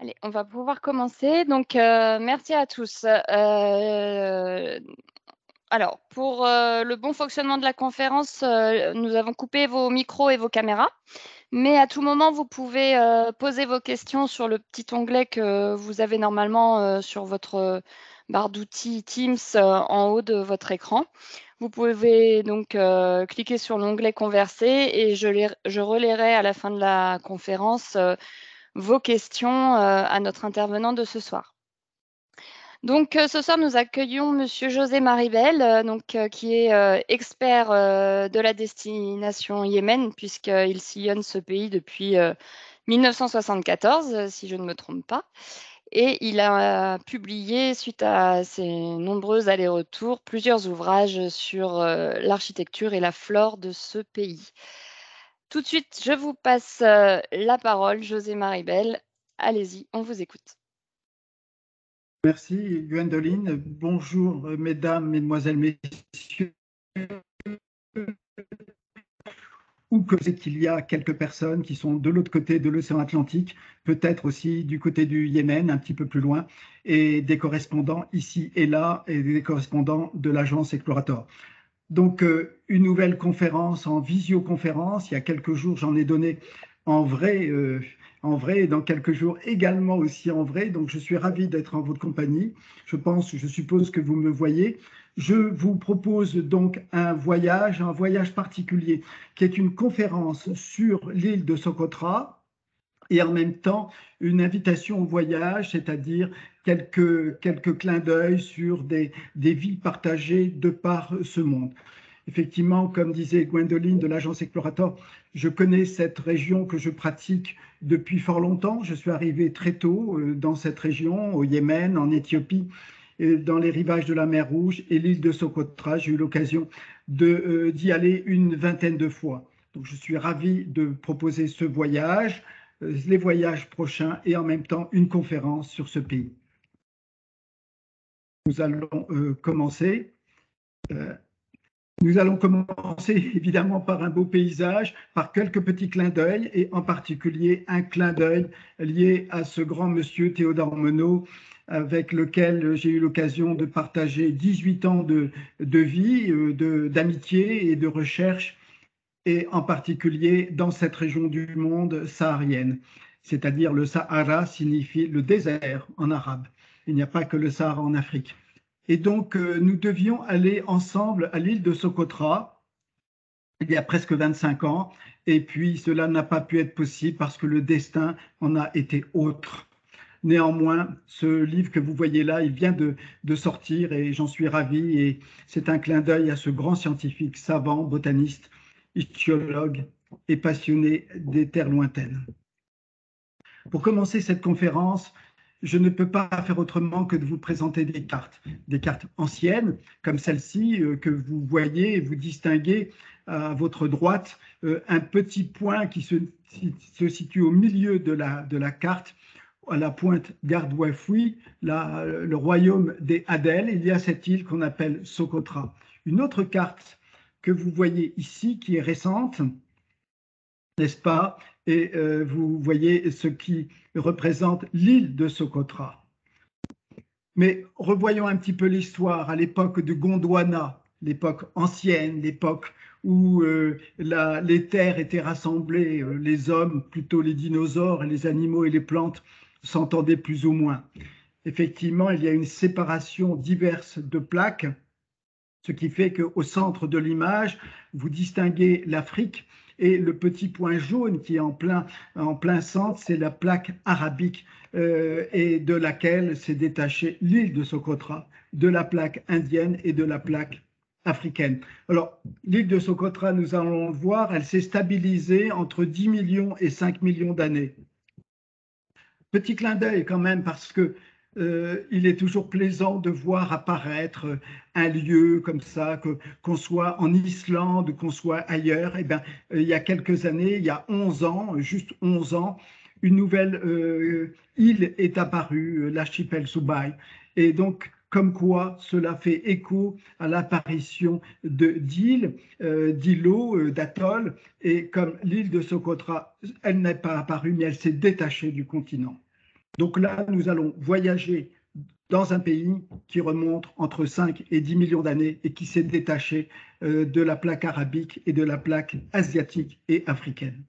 Allez, on va pouvoir commencer. Donc, merci à tous. Alors, pour le bon fonctionnement de la conférence, nous avons coupé vos micros et vos caméras, mais à tout moment, vous pouvez poser vos questions sur le petit onglet que vous avez normalement sur votre barre d'outils Teams en haut de votre écran. Vous pouvez donc cliquer sur l'onglet Converser et je relayerai à la fin de la conférence vos questions à notre intervenant de ce soir. Donc, ce soir, nous accueillons Monsieur José Maribel, qui est expert de la destination Yémen, puisqu'il sillonne ce pays depuis 1974, si je ne me trompe pas. Et il a publié, suite à ses nombreux allers-retours, plusieurs ouvrages sur l'architecture et la flore de ce pays. Tout de suite, je vous passe la parole, José Maribel. Allez-y, on vous écoute. Merci, Gwendoline. Bonjour, mesdames, mesdemoiselles, messieurs. Ou que c'est qu'il y a quelques personnes qui sont de l'autre côté de l'océan Atlantique, peut-être aussi du côté du Yémen, un petit peu plus loin, et des correspondants ici et là, et des correspondants de l'agence Explorator. Donc, une nouvelle conférence en visioconférence. Il y a quelques jours, j'en ai donné en vrai, et dans quelques jours également aussi en vrai. Donc, je suis ravi d'être en votre compagnie. Je suppose que vous me voyez. Je vous propose donc un voyage particulier, qui est une conférence sur l'île de Socotra, et en même temps une invitation au voyage, c'est-à-dire quelques clins d'œil sur des villes partagées de par ce monde. Effectivement, comme disait Gwendoline de l'agence Explorator, je connais cette région que je pratique depuis fort longtemps. Je suis arrivé très tôt dans cette région, au Yémen, en Éthiopie, dans les rivages de la mer Rouge et l'île de Socotra. J'ai eu l'occasion d'y aller une vingtaine de fois. Donc, je suis ravi de proposer ce voyage, les voyages prochains et en même temps une conférence sur ce pays. Nous allons commencer. Nous allons commencer évidemment par un beau paysage, par quelques petits clins d'œil et en particulier un clin d'œil lié à ce grand monsieur Théodore Monod, avec lequel j'ai eu l'occasion de partager 18 ans de vie, d'amitié et de recherche, et en particulier dans cette région du monde saharienne. C'est-à-dire le Sahara signifie le désert en arabe. Il n'y a pas que le Sahara en Afrique. Et donc, nous devions aller ensemble à l'île de Socotra il y a presque 25 ans. Et puis, cela n'a pas pu être possible parce que le destin en a été autre. Néanmoins, ce livre que vous voyez là, il vient de sortir et j'en suis ravi. Et c'est un clin d'œil à ce grand scientifique, savant, botaniste, ichthyologue et passionné des terres lointaines. Pour commencer cette conférence, je ne peux pas faire autrement que de vous présenter des cartes anciennes, comme celle-ci que vous voyez et vous distinguez à votre droite, un petit point qui se situe au milieu de la carte, à la pointe Gardouafoui, le royaume des Adel. Il y a cette île qu'on appelle Socotra. Une autre carte que vous voyez ici, qui est récente, n'est-ce pas? Et vous voyez ce qui représente l'île de Socotra. Mais revoyons un petit peu l'histoire à l'époque de Gondwana, l'époque ancienne, l'époque où les terres étaient rassemblées, les hommes, plutôt les dinosaures, et les animaux et les plantes s'entendaient plus ou moins. Effectivement, il y a une séparation diverse de plaques, ce qui fait qu'au centre de l'image, vous distinguez l'Afrique et le petit point jaune qui est en plein centre, c'est la plaque arabique et de laquelle s'est détachée l'île de Socotra, de la plaque indienne et de la plaque africaine. Alors, l'île de Socotra, nous allons le voir, elle s'est stabilisée entre 10 millions et 5 millions d'années. Petit clin d'œil quand même, parce que il est toujours plaisant de voir apparaître un lieu comme ça, qu'on soit en Islande, qu'on soit ailleurs. Eh bien, il y a quelques années, il y a 11 ans, juste 11 ans, une nouvelle île est apparue, l'archipel Subai. Et donc, comme quoi cela fait écho à l'apparition d'îles, d'îlots, d'atolls. Et comme l'île de Socotra, elle n'est pas apparue, mais elle s'est détachée du continent. Donc là, nous allons voyager dans un pays qui remonte entre 5 et 10 millions d'années et qui s'est détaché de la plaque arabique et de la plaque asiatique et africaine.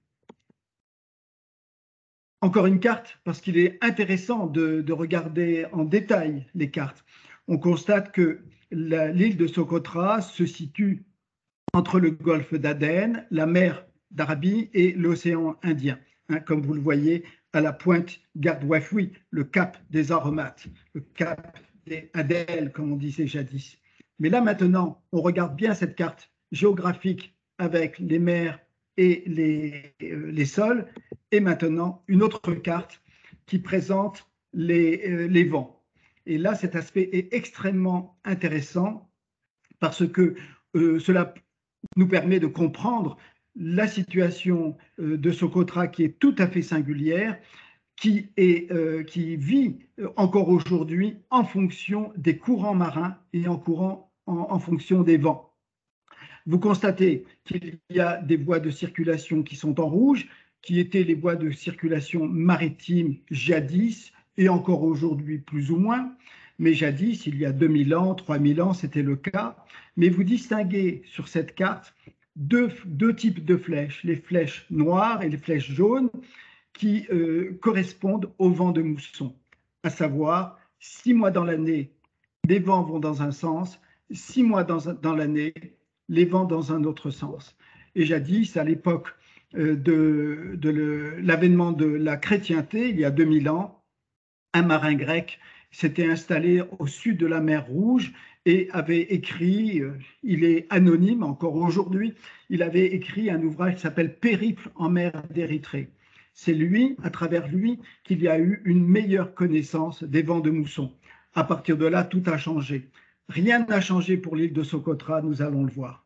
Encore une carte, parce qu'il est intéressant de regarder en détail les cartes. On constate que l'île de Socotra se situe entre le golfe d'Aden, la mer d'Arabie et l'océan Indien. Comme vous le voyez, à la pointe Gardwafoui, le cap des aromates, le cap des Adèles, comme on disait jadis. Mais là maintenant, on regarde bien cette carte géographique avec les mers et les sols, et maintenant une autre carte qui présente les vents. Et là, cet aspect est extrêmement intéressant parce que cela nous permet de comprendre la situation de Socotra qui est tout à fait singulière, qui vit encore aujourd'hui en fonction des courants marins et en fonction des vents. Vous constatez qu'il y a des voies de circulation qui sont en rouge, qui étaient les voies de circulation maritime jadis et encore aujourd'hui plus ou moins. Mais jadis, il y a 2000 ans, 3000 ans, c'était le cas. Mais vous distinguez sur cette carte deux types de flèches, les flèches noires et les flèches jaunes, qui correspondent au vent de mousson, à savoir 6 mois dans l'année, les vents vont dans un sens, 6 mois dans l'année, les vents dans un autre sens. Et jadis, à l'époque de l'avènement de la chrétienté, il y a 2000 ans, un marin grec s'était installé au sud de la mer Rouge et avait écrit, il est anonyme encore aujourd'hui, il avait écrit un ouvrage qui s'appelle Périple en mer d'Érythrée. C'est lui, à travers lui, qu'il y a eu une meilleure connaissance des vents de mousson. À partir de là, tout a changé. Rien n'a changé pour l'île de Socotra, nous allons le voir.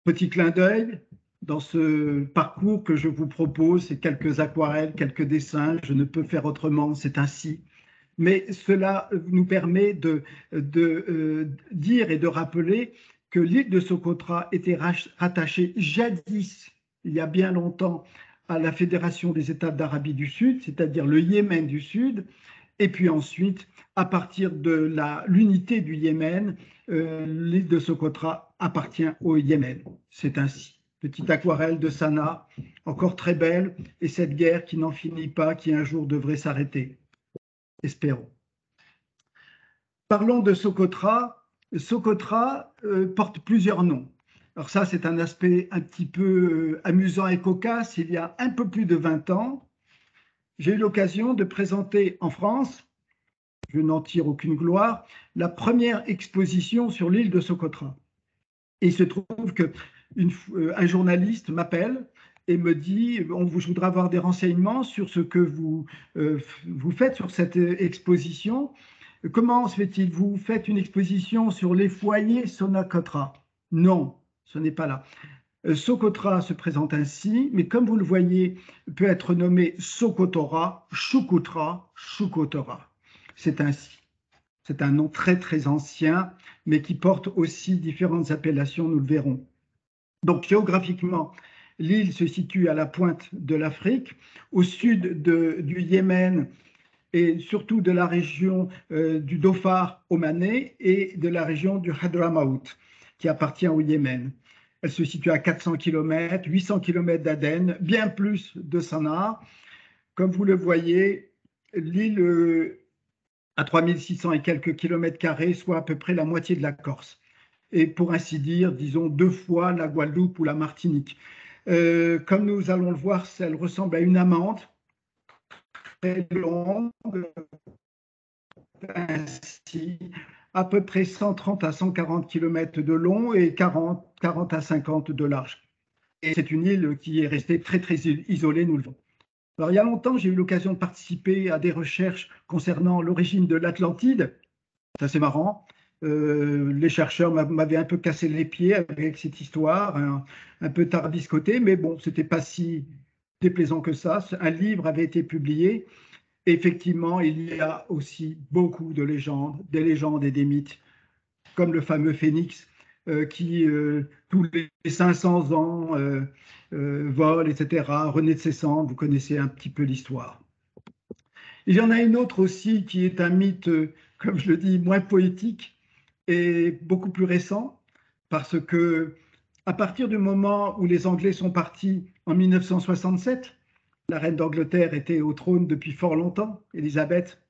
Petit clin d'œil, dans ce parcours que je vous propose, c'est quelques aquarelles, quelques dessins, je ne peux faire autrement, c'est ainsi. Mais cela nous permet de dire et de rappeler que l'île de Socotra était rattachée jadis, il y a bien longtemps, à la Fédération des États d'Arabie du Sud, c'est-à-dire le Yémen du Sud, et puis ensuite, à partir de l'unité du Yémen, l'île de Socotra appartient au Yémen. C'est ainsi. Petite aquarelle de Sanaa, encore très belle, et cette guerre qui n'en finit pas, qui un jour devrait s'arrêter. Espérons. Parlons de Socotra. Socotra porte plusieurs noms. Alors ça, c'est un aspect un petit peu amusant et cocasse. Il y a un peu plus de 20 ans, j'ai eu l'occasion de présenter en France, je n'en tire aucune gloire, la première exposition sur l'île de Socotra. Et il se trouve qu'un journaliste m'appelle et me dit, je voudrais avoir des renseignements sur ce que vous faites sur cette exposition. Comment se fait-il? Vous faites une exposition sur les foyers Socotra? Non, ce n'est pas là. Socotra se présente ainsi, mais comme vous le voyez, peut être nommé Socotora, Choucoutra, Choucotora. C'est ainsi. C'est un nom très très ancien, mais qui porte aussi différentes appellations, nous le verrons. Donc géographiquement, l'île se situe à la pointe de l'Afrique, au sud du Yémen et surtout de la région du Dhofar omanais et de la région du Hadramaout, qui appartient au Yémen. Elle se situe à 400 km, 800 km d'Aden, bien plus de Sanaa. Comme vous le voyez, l'île à 3600 et quelques kilomètres carrés, soit à peu près la moitié de la Corse. Et pour ainsi dire, disons 2 fois la Guadeloupe ou la Martinique. Comme nous allons le voir, elle ressemble à une amande très longue, ainsi, à peu près 130 à 140 km de long et 40 à 50 de large. Et c'est une île qui est restée très, très isolée, nous le voyons. Alors, il y a longtemps, j'ai eu l'occasion de participer à des recherches concernant l'origine de l'Atlantide. C'est assez marrant. Les chercheurs m'avaient un peu cassé les pieds avec cette histoire, un peu tarbiscotée, mais bon, ce n'était pas si déplaisant que ça. Un livre avait été publié. Effectivement, il y a aussi beaucoup de légendes, des légendes et des mythes, comme le fameux phénix qui, tous les 500 ans, vole, etc., renaît de ses cendres. Vous connaissez un petit peu l'histoire. Il y en a une autre aussi qui est un mythe, comme je le dis, moins poétique et beaucoup plus récent, parce que à partir du moment où les Anglais sont partis en 1967, la reine d'Angleterre était au trône depuis fort longtemps, Élisabeth.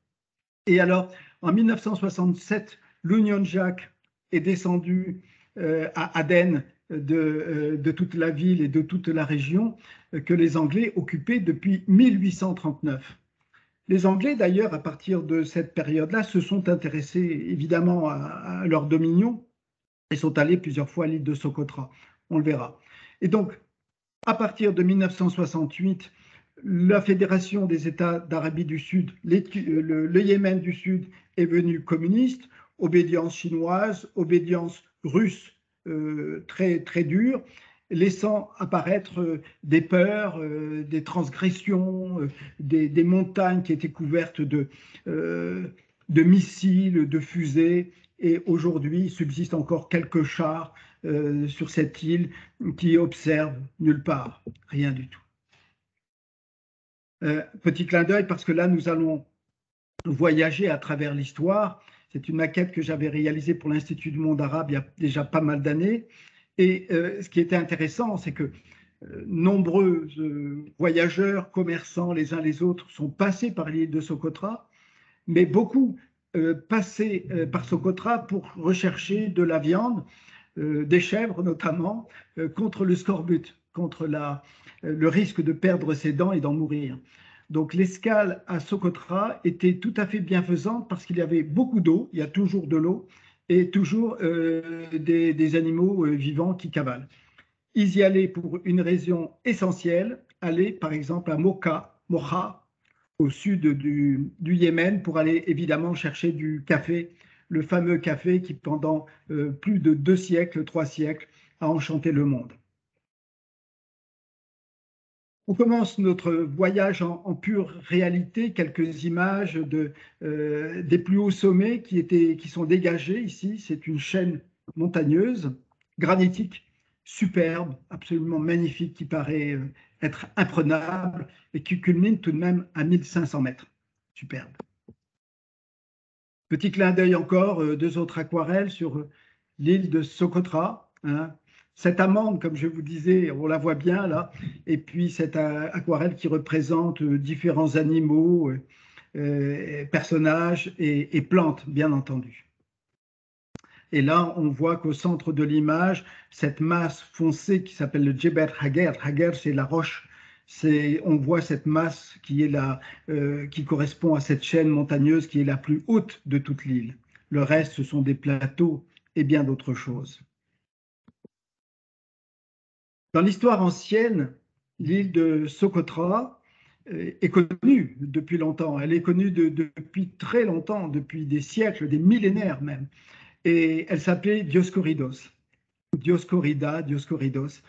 Et alors, en 1967, l'Union Jack est descendue à Aden de toute la ville et de toute la région que les Anglais occupaient depuis 1839. Les Anglais, d'ailleurs, à partir de cette période-là, se sont intéressés évidemment à leur dominion et sont allés plusieurs fois à l'île de Socotra. On le verra. Et donc, à partir de 1968, la Fédération des États d'Arabie du Sud, le Yémen du Sud est devenu communiste, obédience chinoise, obédience russe très, très dure, laissant apparaître des peurs, des transgressions, des montagnes qui étaient couvertes de missiles, de fusées. Et aujourd'hui, il subsiste encore quelques chars sur cette île qui observent nulle part, rien du tout. Petit clin d'œil parce que là, nous allons voyager à travers l'histoire. C'est une maquette que j'avais réalisée pour l'Institut du monde arabe il y a déjà pas mal d'années. Et ce qui était intéressant, c'est que nombreux voyageurs, commerçants, les uns les autres, sont passés par l'île de Socotra, mais beaucoup passaient par Socotra pour rechercher de la viande, des chèvres notamment, contre le scorbut, contre le risque de perdre ses dents et d'en mourir. Donc l'escale à Socotra était tout à fait bienfaisante parce qu'il y avait beaucoup d'eau, il y a toujours de l'eau, et toujours des animaux vivants qui cavalent. Ils y allaient pour une raison essentielle, aller par exemple à Mocha, au sud du Yémen, pour aller évidemment chercher du café, le fameux café qui pendant plus de 2 siècles, 3 siècles, a enchanté le monde. On commence notre voyage en pure réalité, quelques images des plus hauts sommets qui sont dégagés ici. C'est une chaîne montagneuse, granitique, superbe, absolument magnifique, qui paraît être imprenable et qui culmine tout de même à 1500 mètres. Superbe. Petit clin d'œil encore, 2 autres aquarelles sur l'île de Socotra. Hein. Cette amande, comme je vous disais, on la voit bien là, et puis cette aquarelle qui représente différents animaux, personnages et plantes, bien entendu. Et là, on voit qu'au centre de l'image, cette masse foncée qui s'appelle le Djeber Hager. Hager, c'est la roche. On voit cette masse qui correspond à cette chaîne montagneuse qui est la plus haute de toute l'île. Le reste, ce sont des plateaux et bien d'autres choses. Dans l'histoire ancienne, l'île de Socotra est connue depuis longtemps. Elle est connue depuis très longtemps, depuis des siècles, des millénaires même. Et elle s'appelait Dioscoridos. Dioscoridos,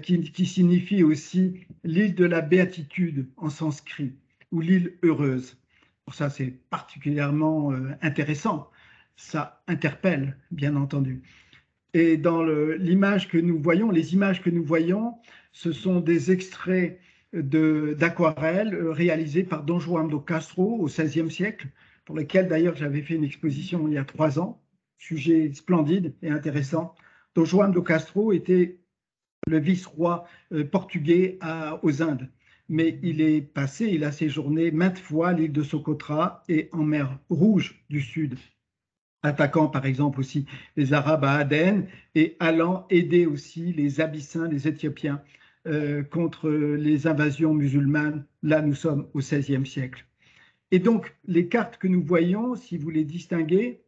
qui signifie aussi l'île de la béatitude en sanskrit, ou l'île heureuse. Pour ça, c'est particulièrement intéressant. Ça interpelle, bien entendu. Et dans l'image que nous voyons, les images que nous voyons, ce sont des extraits d'aquarelles réalisés par Don Juan do Castro au XVIe siècle, pour lesquels d'ailleurs j'avais fait une exposition il y a 3 ans. Sujet splendide et intéressant. Don Juan do Castro était le vice-roi portugais aux Indes, mais il a séjourné maintes fois à l'île de Socotra et en mer Rouge du Sud, attaquant par exemple aussi les Arabes à Aden et allant aider aussi les Abyssins, les Éthiopiens, contre les invasions musulmanes. Là, nous sommes au XVIe siècle. Et donc, les cartes que nous voyons, si vous les distinguez,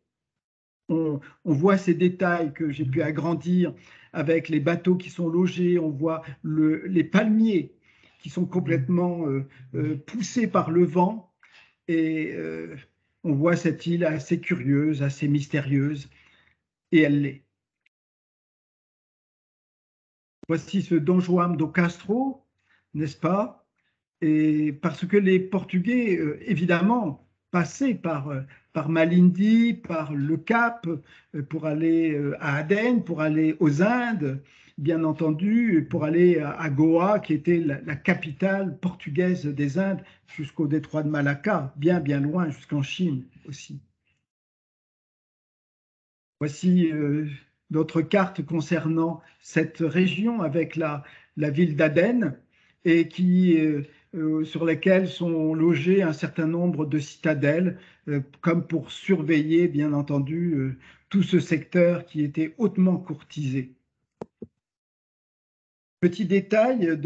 on voit ces détails que j'ai pu agrandir avec les bateaux qui sont logés, on voit les palmiers qui sont complètement poussés par le vent et on voit cette île assez curieuse, assez mystérieuse, et elle l'est. Voici ce Don Juan do Castro, n'est-ce pas? Et parce que les Portugais, évidemment, passaient par par Malindi, par le Cap, pour aller à Aden, pour aller aux Indes, bien entendu, pour aller à Goa, qui était la capitale portugaise des Indes, jusqu'au détroit de Malacca, bien, bien loin, jusqu'en Chine aussi. Voici notre carte concernant cette région avec la ville d'Aden et sur lesquelles sont logées un certain nombre de citadelles, comme pour surveiller, bien entendu, tout ce secteur qui était hautement courtisé. Petit détail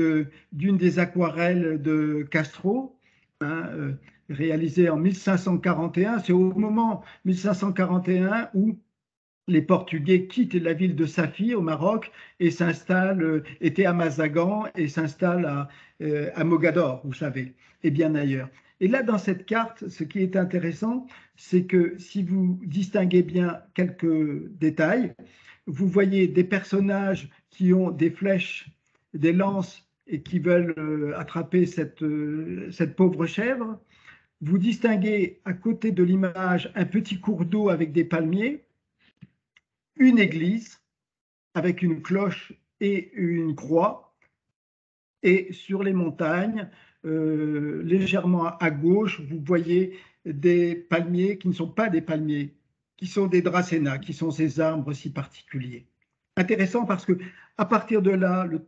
d'une des aquarelles de Castro, hein, réalisée en 1541, c'est au moment 1541 où les Portugais quittent la ville de Safi au Maroc et étaient à Mazagan et s'installent à Mogador, vous savez, et bien ailleurs. Et là, dans cette carte, ce qui est intéressant, c'est que si vous distinguez bien quelques détails, vous voyez des personnages qui ont des flèches, des lances et qui veulent attraper cette pauvre chèvre. Vous distinguez à côté de l'image un petit cours d'eau avec des palmiers, une église avec une cloche et une croix, et sur les montagnes, légèrement à gauche, vous voyez des palmiers qui ne sont pas des palmiers, qui sont des dracénas, qui sont ces arbres si particuliers. Intéressant parce que à partir de là, le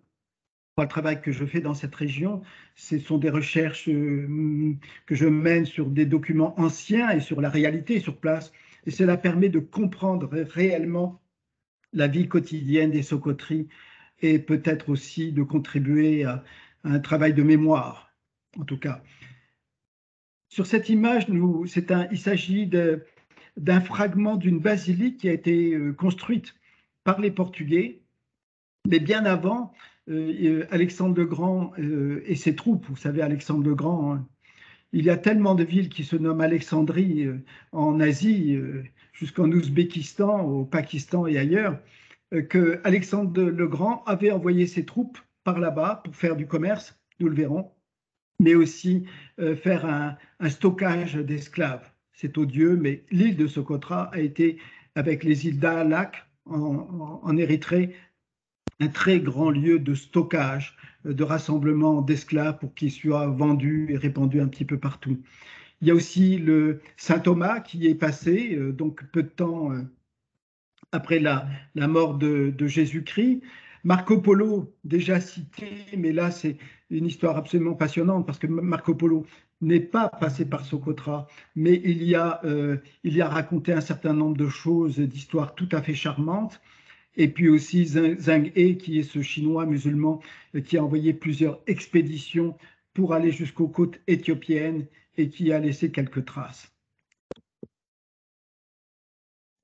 travail que je fais dans cette région, ce sont des recherches que je mène sur des documents anciens et sur la réalité sur place, et cela permet de comprendre réellement la vie quotidienne des Socoteries et peut-être aussi de contribuer à un travail de mémoire, en tout cas. Sur cette image, il s'agit d'un fragment d'une basilique qui a été construite par les Portugais, mais bien avant, Alexandre le Grand et ses troupes. Vous savez, Alexandre le Grand, hein, il y a tellement de villes qui se nomment Alexandrie en Asie, jusqu'en Ouzbékistan, au Pakistan et ailleurs, que Alexandre le Grand avait envoyé ses troupes par là-bas pour faire du commerce, nous le verrons, mais aussi faire un stockage d'esclaves. C'est odieux, mais l'île de Socotra a été, avec les îles d'Aalak en Érythrée, un très grand lieu de stockage, de rassemblement d'esclaves pour qu'ils soient vendus et répandus un petit peu partout. Il y a aussi le Saint Thomas qui est passé, donc peu de temps après la mort de Jésus-Christ. Marco Polo, déjà cité, mais là c'est une histoire absolument passionnante parce que Marco Polo n'est pas passé par Socotra, mais il y a raconté un certain nombre de choses, d'histoires tout à fait charmantes. Et puis aussi Zheng He, qui est ce Chinois musulman qui a envoyé plusieurs expéditions pour aller jusqu'aux côtes éthiopiennes et qui a laissé quelques traces.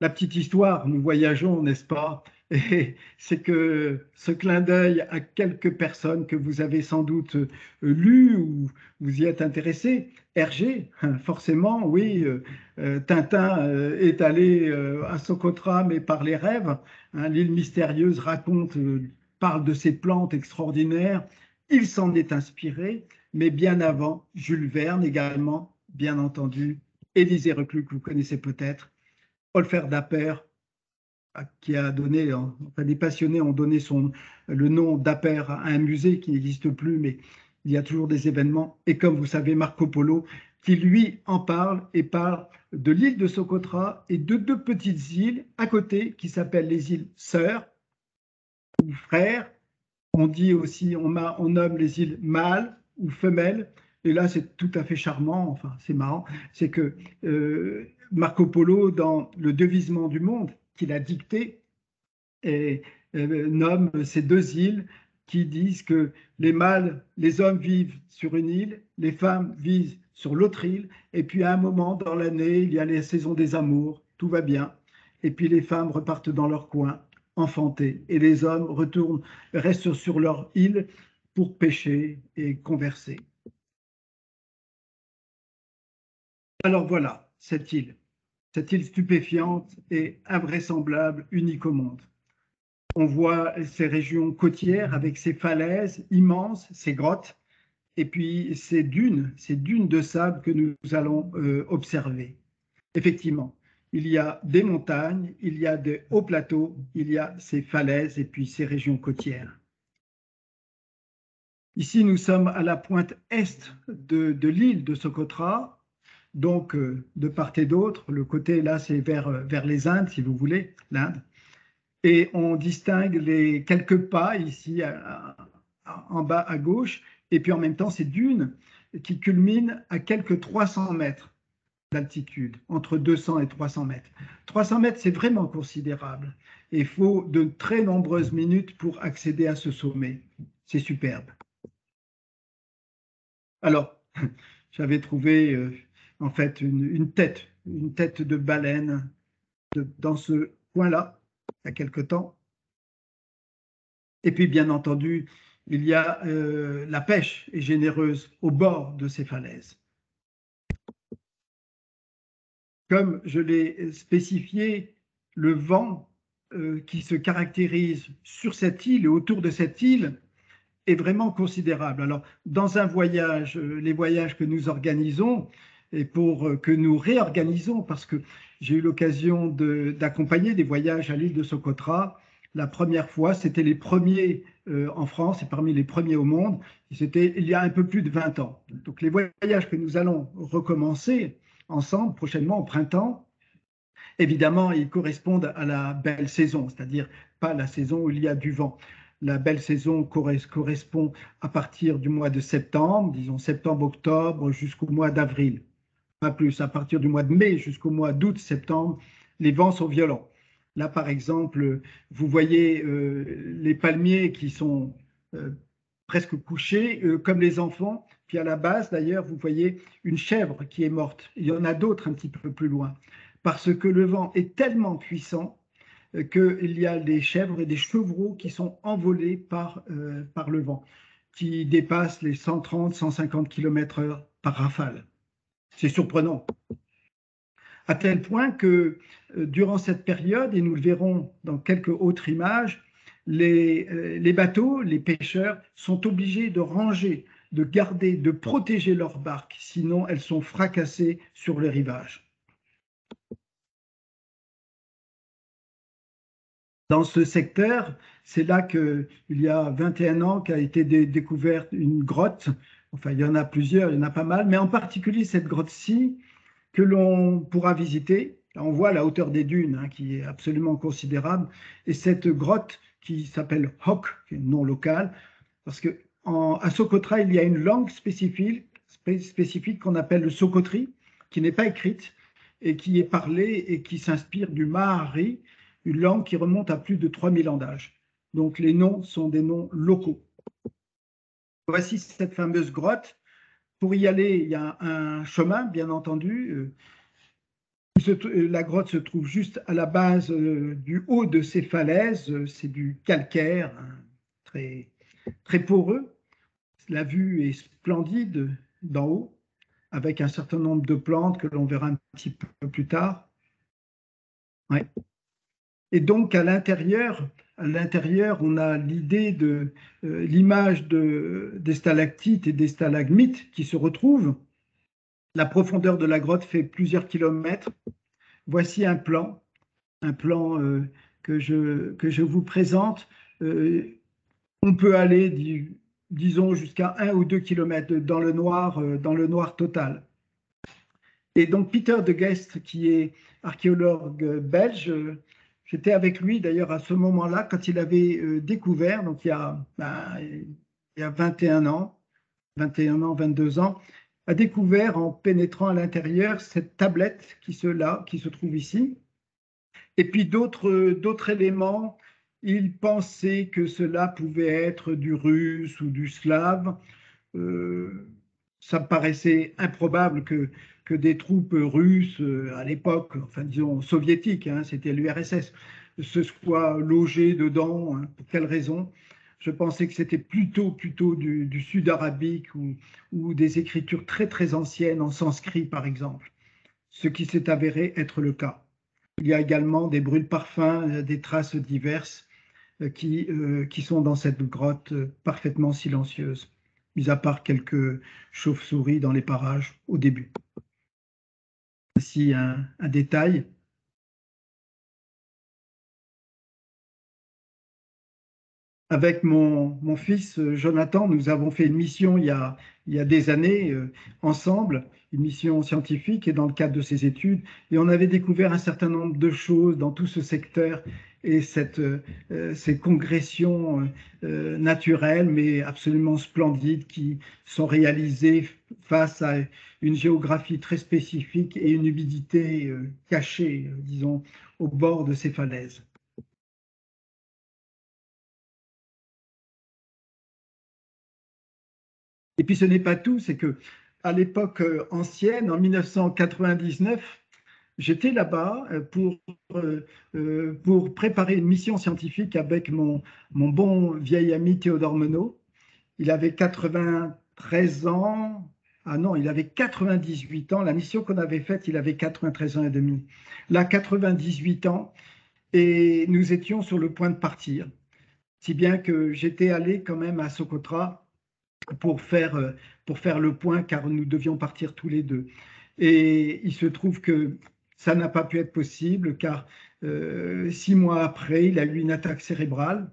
La petite histoire, nous voyageons, n'est-ce pas? Et c'est que ce clin d'œil à quelques personnes que vous avez sans doute lues ou vous y êtes intéressé. Hergé, forcément, oui, Tintin est allé à Socotra, mais par les rêves. Hein, l'île mystérieuse parle de ces plantes extraordinaires. Il s'en est inspiré, mais bien avant, Jules Verne également, bien entendu, Élisée Reclus, que vous connaissez peut-être, Holfer d'Appert, qui a donné, enfin des passionnés ont donné le nom d'Appert à un musée qui n'existe plus, mais il y a toujours des événements. Et comme vous savez, Marco Polo, qui lui en parle et parle de l'île de Socotra et de deux petites îles à côté qui s'appellent les îles Sœurs ou Frères. On dit aussi, on nomme les îles mâles ou femelles. Et là, c'est tout à fait charmant, enfin, c'est marrant, c'est que Marco Polo, dans le devisement du monde qu'il a dicté, nomme ces deux îles qui disent que les mâles, les hommes vivent sur une île, les femmes vivent sur l'autre île, et puis à un moment dans l'année, il y a les saisons des amours, tout va bien, et puis les femmes repartent dans leur coin, enfantées, et les hommes restent sur leur île pour pêcher et converser. Alors voilà, cette île stupéfiante et invraisemblable, unique au monde. On voit ces régions côtières avec ces falaises immenses, ces grottes, et puis ces dunes de sable que nous allons observer. effectivement, il y a des montagnes, il y a des hauts plateaux, il y a ces falaises et puis ces régions côtières. Ici, nous sommes à la pointe est de l'île de Socotra, donc de part et d'autre. Le côté là, c'est vers les Indes, si vous voulez, l'Inde. Et on distingue les quelques pas ici en bas à gauche, et puis en même temps ces dunes qui culminent à quelques 300 mètres d'altitude, entre 200 et 300 mètres. 300 mètres, c'est vraiment considérable. Et il faut de très nombreuses minutes pour accéder à ce sommet. C'est superbe. Alors, j'avais trouvé en fait une tête de baleine dans ce coin-là, il y a quelque temps. Et puis, bien entendu, il y a la pêche est généreuse au bord de ces falaises. Comme je l'ai spécifié, le vent qui se caractérise sur cette île et autour de cette île est vraiment considérable. Alors, dans un voyage, les voyages que nous organisons et pour que nous réorganisons, parce que j'ai eu l'occasion d'accompagner des voyages à l'île de Socotra. La première fois, c'était les premiers en France et parmi les premiers au monde. C'était il y a un peu plus de 20 ans. Donc, les voyages que nous allons recommencer ensemble prochainement au printemps, évidemment, ils correspondent à la belle saison, c'est-à-dire pas la saison où il y a du vent. La belle saison correspond à partir du mois de septembre, disons septembre-octobre jusqu'au mois d'avril. Pas plus, à partir du mois de mai jusqu'au mois d'août-septembre, les vents sont violents. Là, par exemple, vous voyez les palmiers qui sont presque couchés, comme les enfants. Puis à la base, d'ailleurs, vous voyez une chèvre qui est morte. Il y en a d'autres un petit peu plus loin. Parce que le vent est tellement puissant qu'il y a des chèvres et des chevreaux qui sont envolés par le vent, qui dépassent les 130, 150 km/h par rafale. C'est surprenant. À tel point que durant cette période, et nous le verrons dans quelques autres images, les bateaux, les pêcheurs sont obligés de ranger, de garder, de protéger leurs barques, sinon elles sont fracassées sur le rivage. Dans ce secteur, c'est là qu'il y a 21 ans qu'a été découverte une grotte. Enfin, il y en a plusieurs, il y en a pas mal, mais en particulier cette grotte-ci que l'on pourra visiter. On voit la hauteur des dunes hein, qui est absolument considérable. Et cette grotte qui s'appelle Hok, qui est un nom local, parce qu'à Socotra, il y a une langue spécifique qu'on appelle le Socotri, qui n'est pas écrite et qui est parlée et qui s'inspire du Mahari, une langue qui remonte à plus de 3000 ans d'âge. Donc les noms sont des noms locaux. Voici cette fameuse grotte. Pour y aller, il y a un chemin, bien entendu. La grotte se trouve juste à la base du haut de ces falaises. C'est du calcaire, hein, très, très poreux. La vue est splendide d'en haut, avec un certain nombre de plantes que l'on verra un petit peu plus tard. Ouais. Et donc, à l'intérieur, on a l'idée de l'image des stalactites et des stalagmites qui se retrouvent. La profondeur de la grotte fait plusieurs kilomètres. Voici un plan que je vous présente. On peut aller, disons, jusqu'à 1 ou 2 kilomètres dans le noir total. Et donc, Peter de Guest, qui est archéologue belge, j'étais avec lui d'ailleurs à ce moment-là, quand il avait découvert, donc il y a 21 ans, 22 ans, a découvert en pénétrant à l'intérieur cette tablette qui se trouve ici. Et puis d'autres éléments, il pensait que cela pouvait être du russe ou du slave. Ça me paraissait improbable que des troupes russes à l'époque, enfin disons soviétiques, hein, c'était l'URSS, se soient logées dedans. Hein, pour quelle raison? Je pensais que c'était plutôt du sud-arabique ou des écritures très très anciennes en sanskrit par exemple, ce qui s'est avéré être le cas. Il y a également des brûle-parfums, des traces diverses qui sont dans cette grotte parfaitement silencieuse, mis à part quelques chauves-souris dans les parages au début. Voici un détail. Avec mon fils Jonathan, nous avons fait une mission il y a des années ensemble, une mission scientifique et dans le cadre de ses études. Et on avait découvert un certain nombre de choses dans tout ce secteur et ces congressions naturelles, mais absolument splendides, qui sont réalisées face à une géographie très spécifique et une humidité cachée, disons, au bord de ces falaises. Et puis ce n'est pas tout, c'est que à l'époque ancienne, en 1999, j'étais là-bas pour préparer une mission scientifique avec mon bon vieil ami Théodore Monod. Il avait 93 ans. Ah non, il avait 98 ans. La mission qu'on avait faite, il avait 93 ans et demi. Là, 98 ans. Et nous étions sur le point de partir. Si bien que j'étais allé quand même à Socotra pour faire le point, car nous devions partir tous les deux. Et il se trouve que ça n'a pas pu être possible, car 6 mois après, il a eu une attaque cérébrale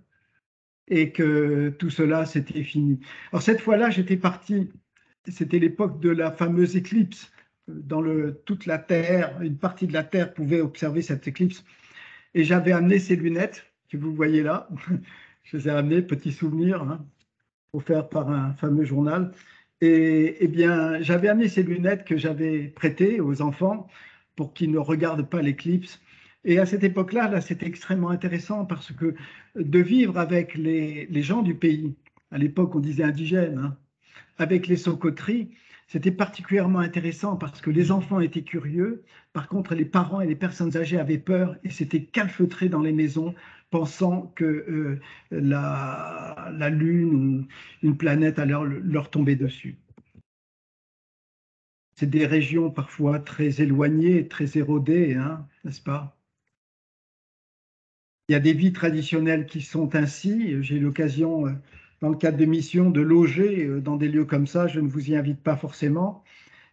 et que tout cela, c'était fini. Alors cette fois-là, j'étais parti, c'était l'époque de la fameuse éclipse. Toute la Terre, une partie de la Terre pouvait observer cette éclipse. Et j'avais amené ces lunettes que vous voyez là. Je les ai amenées, petit souvenir, hein, offert par un fameux journal. Et eh bien, j'avais amené ces lunettes que j'avais prêtées aux enfants pour qu'ils ne regardent pas l'éclipse. Et à cette époque-là, là, c'était extrêmement intéressant parce que de vivre avec les gens du pays, à l'époque on disait indigènes, hein, avec les Socoteries, c'était particulièrement intéressant parce que les enfants étaient curieux. Par contre, les parents et les personnes âgées avaient peur et s'étaient calfeutrés dans les maisons, pensant que la Lune ou une planète allait leur tomber dessus. C'est des régions parfois très éloignées, très érodées, hein, n'est-ce pas? Il y a des vies traditionnelles qui sont ainsi. J'ai eu l'occasion, dans le cadre de missions, de loger dans des lieux comme ça. Je ne vous y invite pas forcément,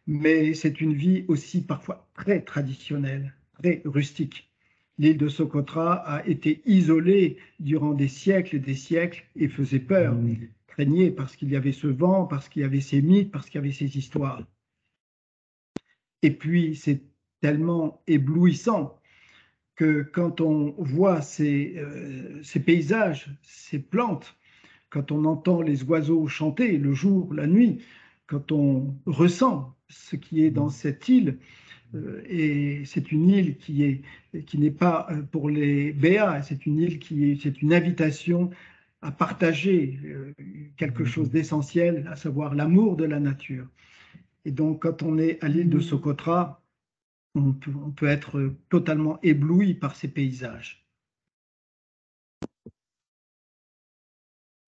mais c'est une vie aussi parfois très traditionnelle, très rustique. L'île de Socotra a été isolée durant des siècles et des siècles et faisait peur, craignait parce qu'il y avait ce vent, parce qu'il y avait ces mythes, parce qu'il y avait ces histoires. Et puis, c'est tellement éblouissant que quand on voit ces paysages, ces plantes, quand on entend les oiseaux chanter le jour, la nuit, quand on ressent ce qui est dans cette île, et c'est une île qui n'est pas pour les béats, c'est une île c'est une invitation à partager quelque chose d'essentiel, à savoir l'amour de la nature. Et donc, quand on est à l'île de Socotra, on peut être totalement ébloui par ces paysages.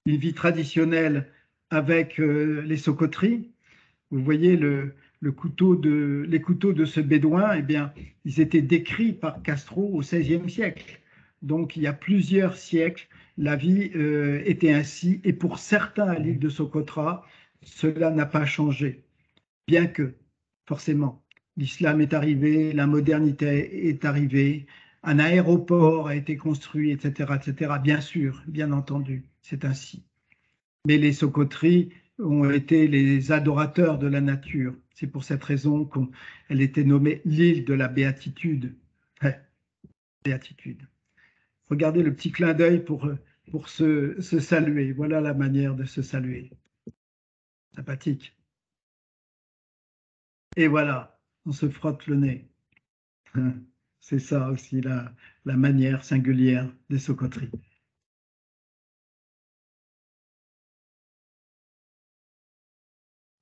Une vie traditionnelle avec les Socoteries. Vous voyez les couteaux de ce bédouin, eh bien, ils étaient décrits par Castro au XVIe siècle. Donc, il y a plusieurs siècles, la vie était ainsi. Et pour certains à l'île de Socotra, cela n'a pas changé. Bien que, forcément, l'islam est arrivé, la modernité est arrivée, un aéroport a été construit, etc., etc. Bien sûr, bien entendu, c'est ainsi. Mais les Socoteries ont été les adorateurs de la nature. C'est pour cette raison qu'elle était nommée l'île de la béatitude. Béatitude. Regardez le petit clin d'œil pour se saluer. Voilà la manière de se saluer. Sympathique. Et voilà, on se frotte le nez. C'est ça aussi la manière singulière des Socoteries.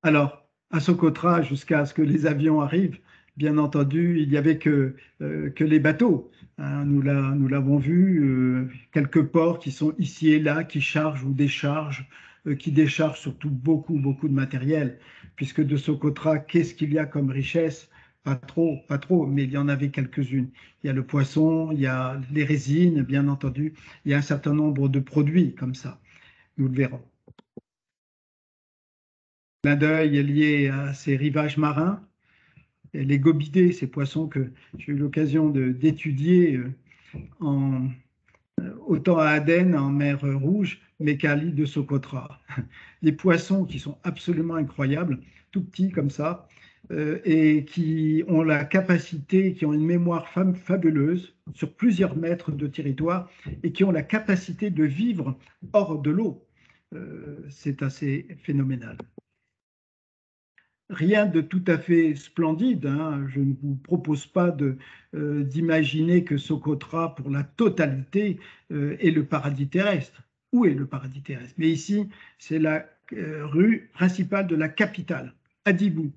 Alors, à Socotra, jusqu'à ce que les avions arrivent, bien entendu, il n'y avait que les bateaux. Hein, nous l'avons vu, quelques ports qui sont ici et là, qui chargent ou déchargent, qui déchargent surtout beaucoup, beaucoup de matériel, puisque de Socotra, qu'est-ce qu'il y a comme richesse? Pas trop, mais il y en avait quelques-unes. Il y a le poisson, il y a les résines, bien entendu, il y a un certain nombre de produits comme ça. Nous le verrons. Clin d'œil est lié à ces rivages marins. les gobidés, ces poissons que j'ai eu l'occasion d'étudier autant à Aden, en mer Rouge, mais qu'à l'île de Socotra. Des poissons qui sont absolument incroyables, tout petits comme ça, et qui ont la capacité, qui ont une mémoire fabuleuse sur plusieurs mètres de territoire et qui ont la capacité de vivre hors de l'eau. C'est assez phénoménal. Rien de tout à fait splendide, hein. Je ne vous propose pas d'imaginer que Socotra, pour la totalité, est le paradis terrestre. Où est le paradis terrestre? Mais ici, c'est la rue principale de la capitale, Hadibou.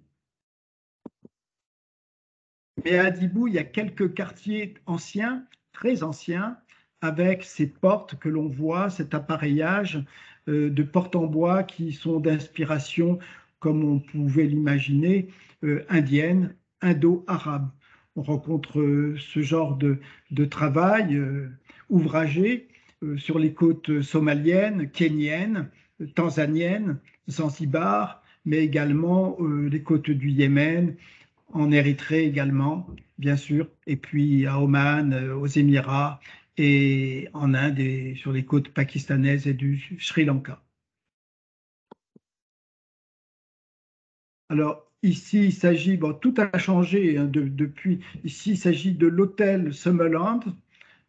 Mais à Hadibou, il y a quelques quartiers anciens, très anciens, avec ces portes que l'on voit, cet appareillage de portes en bois qui sont d'inspiration, comme on pouvait l'imaginer, indienne, indo-arabe. On rencontre ce genre de travail ouvragé sur les côtes somaliennes, kenyennes, tanzaniennes, Zanzibar, mais également les côtes du Yémen, en Érythrée également, bien sûr, et puis à Oman, aux Émirats, et en Inde et sur les côtes pakistanaises et du Sri Lanka. Alors, ici, il s'agit, bon, tout a changé hein, depuis. Ici, il s'agit de l'hôtel Summerland,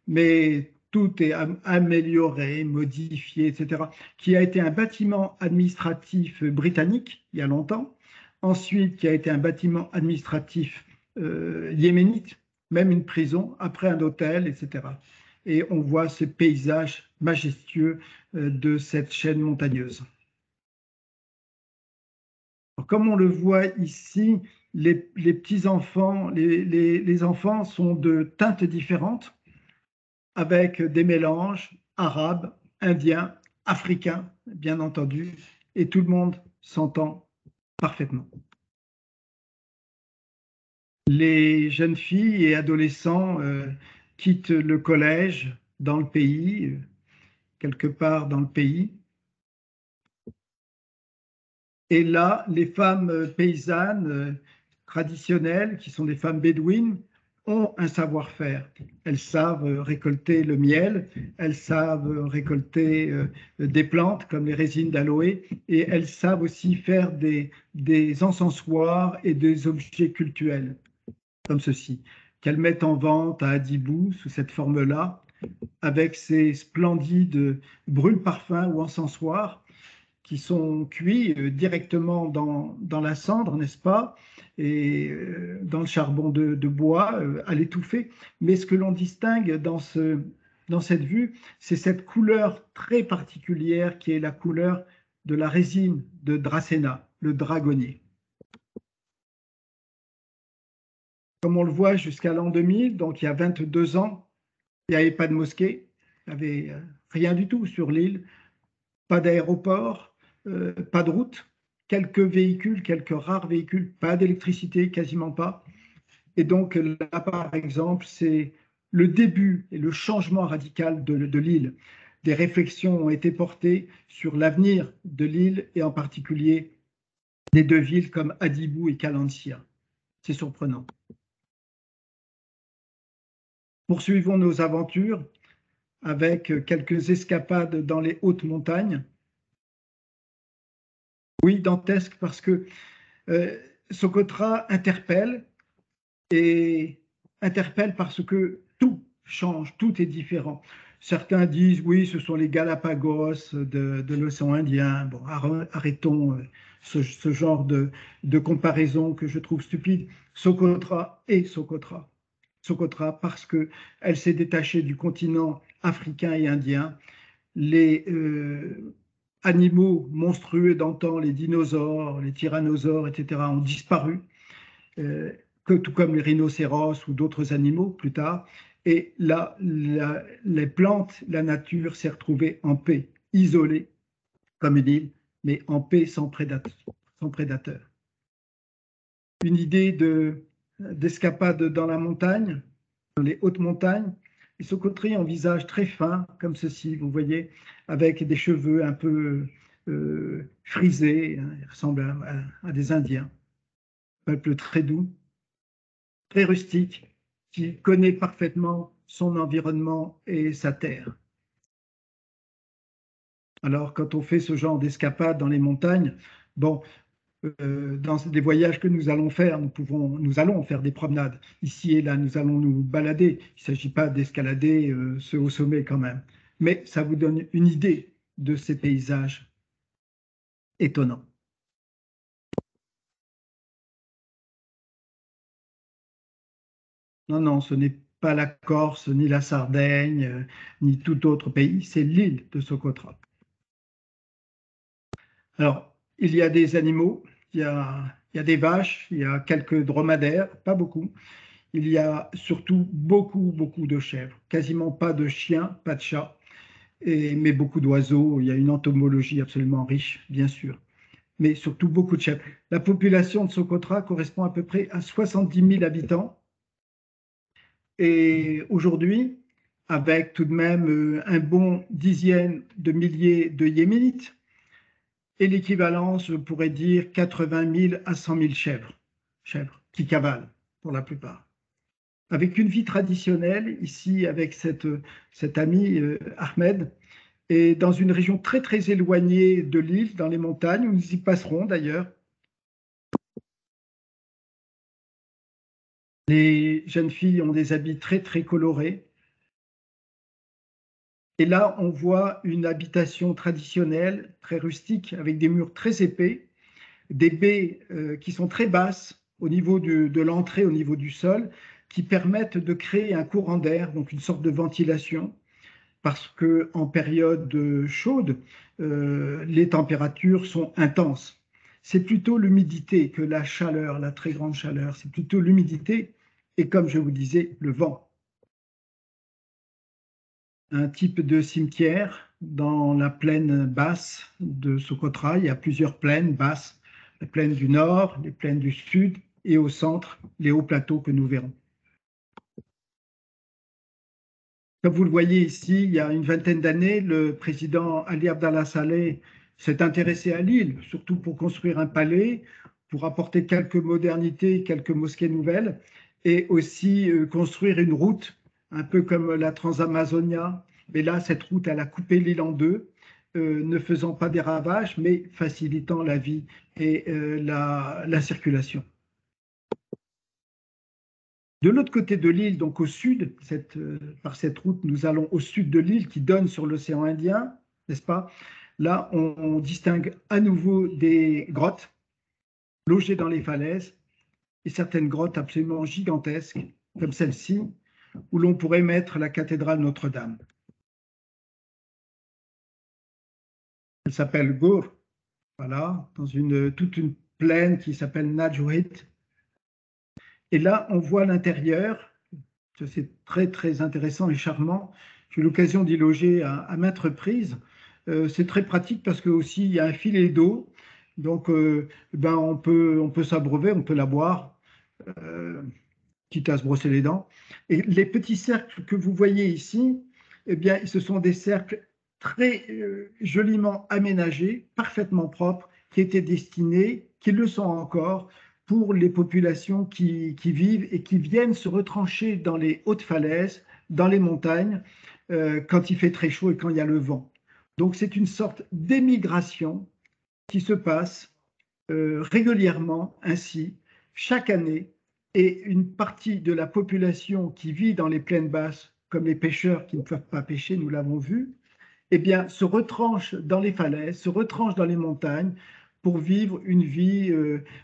mais tout est amélioré, modifié, etc., qui a été un bâtiment administratif britannique il y a longtemps, ensuite qui a été un bâtiment administratif yéménite, même une prison, après un hôtel, etc. Et on voit ce paysage majestueux de cette chaîne montagneuse. Alors, comme on le voit ici, les petits-enfants, les enfants sont de teintes différentes, avec des mélanges arabes, indiens, africains, bien entendu, et tout le monde s'entend parfaitement. Les jeunes filles et adolescents quittent le collège dans le pays, quelque part dans le pays. Et là, les femmes paysannes traditionnelles, qui sont des femmes bédouines, ont un savoir-faire. Elles savent récolter le miel, elles savent récolter des plantes comme les résines d'aloe, et elles savent aussi faire des encensoirs et des objets cultuels, comme ceci, qu'elles mettent en vente à Hadibou sous cette forme-là, avec ces splendides brûle-parfums ou encensoirs qui sont cuits directement dans la cendre, n'est-ce pas, et dans le charbon de bois, à l'étouffer. Mais ce que l'on distingue dans cette vue, c'est cette couleur très particulière qui est la couleur de la résine de Dracæna, le dragonnier. Comme on le voit jusqu'à l'an 2000, donc il y a 22 ans, il n'y avait pas de mosquée, il n'y avait rien du tout sur l'île, pas d'aéroport, pas de route, quelques véhicules, quelques rares véhicules, pas d'électricité, quasiment pas. Et donc là, par exemple, c'est le début et le changement radical de l'île. Des réflexions ont été portées sur l'avenir de l'île et en particulier des deux villes comme Hadibou et Kalansia. C'est surprenant. Poursuivons nos aventures avec quelques escapades dans les hautes montagnes. Oui, dantesque, parce que Socotra interpelle, et interpelle parce que tout change, tout est différent. Certains disent, oui, ce sont les Galapagos de l'océan Indien. Bon, arrêtons ce genre de comparaison que je trouve stupide. Socotra est Socotra. Socotra parce qu'elle s'est détachée du continent africain et indien. Les animaux monstrueux d'antan, les dinosaures, les tyrannosaures, etc., ont disparu, tout comme les rhinocéros ou d'autres animaux plus tard. Et là, les plantes, la nature s'est retrouvée en paix, isolée comme une île, mais en paix sans prédateur. Une idée d'escapade dans la montagne, dans les hautes montagnes. Et Socotri en visage très fin, comme ceci, vous voyez, avec des cheveux un peu frisés, hein, il ressemble à des Indiens. Peuple très doux, très rustique, qui connaît parfaitement son environnement et sa terre. Alors, quand on fait ce genre d'escapade dans les montagnes, bon, dans les voyages que nous allons faire, nous allons faire des promenades. Ici et là, nous allons nous balader. Il ne s'agit pas d'escalader ce haut sommet quand même. Mais ça vous donne une idée de ces paysages étonnants. Non, non, ce n'est pas la Corse, ni la Sardaigne, ni tout autre pays, c'est l'île de Socotra. Alors, il y a des animaux, il y a des vaches, il y a quelques dromadaires, pas beaucoup. Il y a surtout beaucoup de chèvres, quasiment pas de chiens, pas de chats, mais beaucoup d'oiseaux. Il y a une entomologie absolument riche, bien sûr, mais surtout beaucoup de chèvres. La population de Socotra correspond à peu près à 70 000 habitants. Et aujourd'hui, avec tout de même un bon dizaine de milliers de Yéménites, et l'équivalent, je pourrais dire 80 000 à 100 000 chèvres qui cavalent pour la plupart. Avec une vie traditionnelle, ici avec cet ami Ahmed, et dans une région très éloignée de l'île, dans les montagnes, où nous y passerons d'ailleurs. Les jeunes filles ont des habits très colorés. Et là, on voit une habitation traditionnelle, très rustique, avec des murs très épais, des baies qui sont très basses au niveau de l'entrée, au niveau du sol, qui permettent de créer un courant d'air, donc une sorte de ventilation, parce qu'en période chaude, les températures sont intenses. C'est plutôt l'humidité que la chaleur, la très grande chaleur, c'est plutôt l'humidité et, comme je vous disais, le vent. Un type de cimetière dans la plaine basse de Socotra. Il y a plusieurs plaines basses, les plaines du nord, les plaines du sud et au centre, les hauts plateaux que nous verrons. Comme vous le voyez ici, il y a une vingtaine d'années, le président Ali Abdallah Saleh s'est intéressé à l'île, surtout pour construire un palais, pour apporter quelques modernités, quelques mosquées nouvelles, et aussi construire une route, un peu comme la Transamazonia. Mais là, cette route, elle a coupé l'île en deux, ne faisant pas des ravages, mais facilitant la vie et la circulation. De l'autre côté de l'île, donc au sud, par cette route, nous allons au sud de l'île qui donne sur l'océan Indien, n'est-ce pas? Là, on distingue à nouveau des grottes logées dans les falaises et certaines grottes absolument gigantesques, comme celle-ci, où l'on pourrait mettre la cathédrale Notre-Dame. Elle s'appelle Gour, voilà, dans toute une plaine qui s'appelle Najouhit. Et là, on voit l'intérieur. C'est très intéressant et charmant. J'ai eu l'occasion d'y loger à maintes reprises. C'est très pratique parce que aussi il y a un filet d'eau, donc on peut s'abreuver, on peut la boire, quitte à se brosser les dents. Et les petits cercles que vous voyez ici, eh bien, ce sont des cercles très joliment aménagés, parfaitement propres, qui étaient destinés, qui le sont encore, pour les populations qui vivent et qui viennent se retrancher dans les hautes falaises, dans les montagnes, quand il fait très chaud et quand il y a le vent. Donc c'est une sorte d'émigration qui se passe régulièrement ainsi, chaque année, et une partie de la population qui vit dans les plaines basses, comme les pêcheurs qui ne peuvent pas pêcher, nous l'avons vu, eh bien, se retranche dans les falaises, se retranche dans les montagnes pour vivre une vie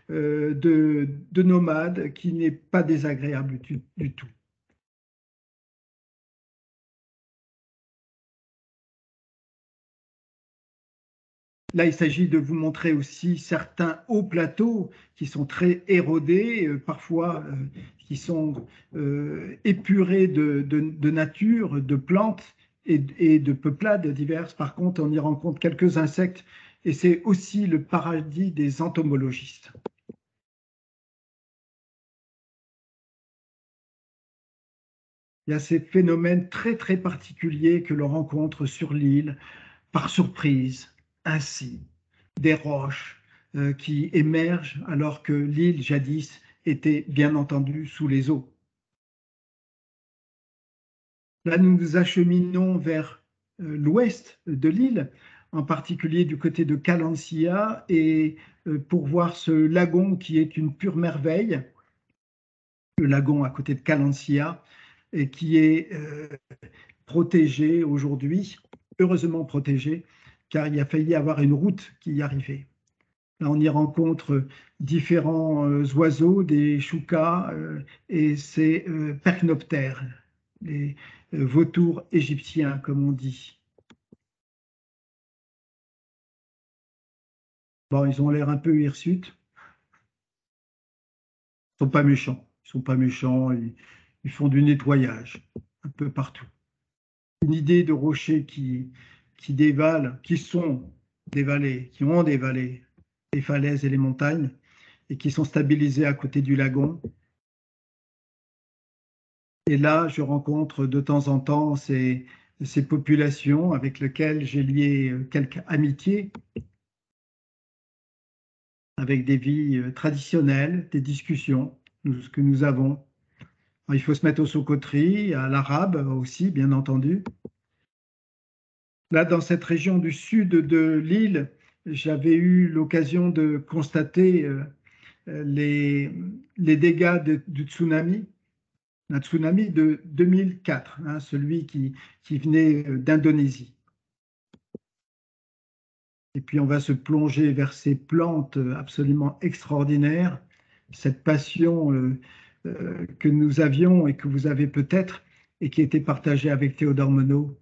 de nomade qui n'est pas désagréable du tout. Là, il s'agit de vous montrer aussi certains hauts plateaux qui sont très érodés, parfois qui sont épurés de nature, de plantes et de peuplades diverses. Par contre, on y rencontre quelques insectes et c'est aussi le paradis des entomologistes. Il y a ces phénomènes très particuliers que l'on rencontre sur l'île par surprise, ainsi des roches qui émergent alors que l'île jadis était bien entendu sous les eaux. Là, nous nous acheminons vers l'ouest de l'île, en particulier du côté de Calansia, et pour voir ce lagon qui est une pure merveille, le lagon à côté de Calansia, et qui est protégé aujourd'hui, heureusement protégé, car il a failli y avoir une route qui y arrivait. Là, on y rencontre différents oiseaux, des choucas et ces percnoptères, les vautours égyptiens, comme on dit. Bon, ils ont l'air un peu hirsutes. Ils sont pas méchants. Ils sont pas méchants. Ils font du nettoyage un peu partout. Une idée de rochers qui dévalent, qui sont des vallées, qui ont des vallées, les falaises et les montagnes, et qui sont stabilisés à côté du lagon. Et là, je rencontre de temps en temps ces populations avec lesquelles j'ai lié quelques amitiés, avec des vies traditionnelles, des discussions que nous avons. Il faut se mettre aux socoteries, à l'arabe aussi, bien entendu. Là, dans cette région du sud de l'île, j'avais eu l'occasion de constater les dégâts du tsunami, un tsunami de 2004, hein, celui qui venait d'Indonésie. Et puis on va se plonger vers ces plantes absolument extraordinaires, cette passion que nous avions et que vous avez peut-être, et qui était partagée avec Théodore Monod,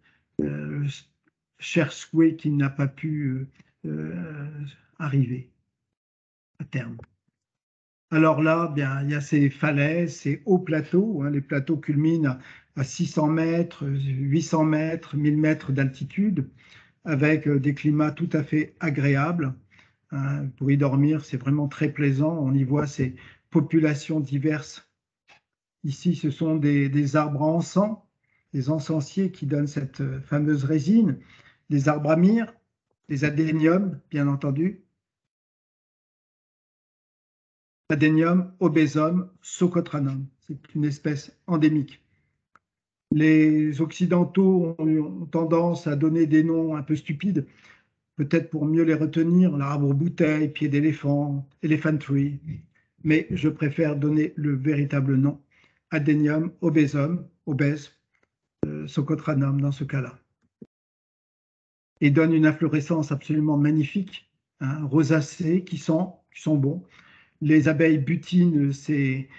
cher souhait qui n'a pas pu arriver à terme. Alors là, bien, il y a ces falaises, ces hauts plateaux. Hein, les plateaux culminent à 600 mètres, 800 mètres, 1000 mètres d'altitude, avec des climats tout à fait agréables. Hein, pour y dormir, c'est vraiment très plaisant. On y voit ces populations diverses. Ici, ce sont des arbres à encens, des encensiers qui donnent cette fameuse résine, des arbres à myrrhe, des adéniums, bien entendu. Adenium obesum socotranum, c'est une espèce endémique. Les Occidentaux ont tendance à donner des noms un peu stupides, peut-être pour mieux les retenir, l'arbre bouteille, pied d'éléphant, elephant tree, mais je préfère donner le véritable nom, Adenium obesum, obèse, socotranum dans ce cas-là. Et donne une inflorescence absolument magnifique, hein, rosacée, qui sont bons. Les abeilles butinent ces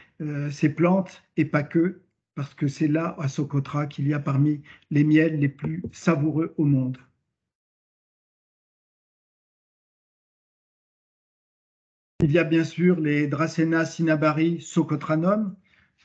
plantes et pas que, parce que c'est là, à Socotra, qu'il y a parmi les miels les plus savoureux au monde. Il y a bien sûr les Dracæna cinnabari socotranum,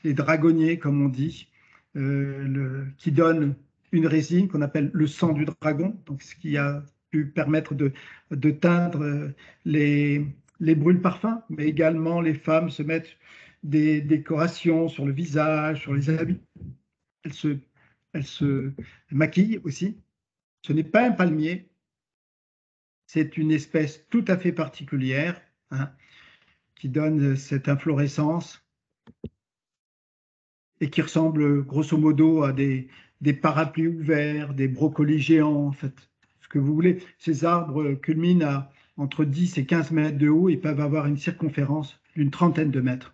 les dragonniers, comme on dit, qui donnent une résine qu'on appelle le sang du dragon, donc ce qui a pu permettre de teindre les brûle-parfums, mais également les femmes se mettent des décorations sur le visage, sur les habits. Elles se maquillent aussi. Ce n'est pas un palmier, c'est une espèce tout à fait particulière, hein, qui donne cette inflorescence et qui ressemble grosso modo à des parapluies ouverts, des brocolis géants, en fait, ce que vous voulez. Ces arbres culminent à entre 10 et 15 mètres de haut et peuvent avoir une circonférence d'une trentaine de mètres.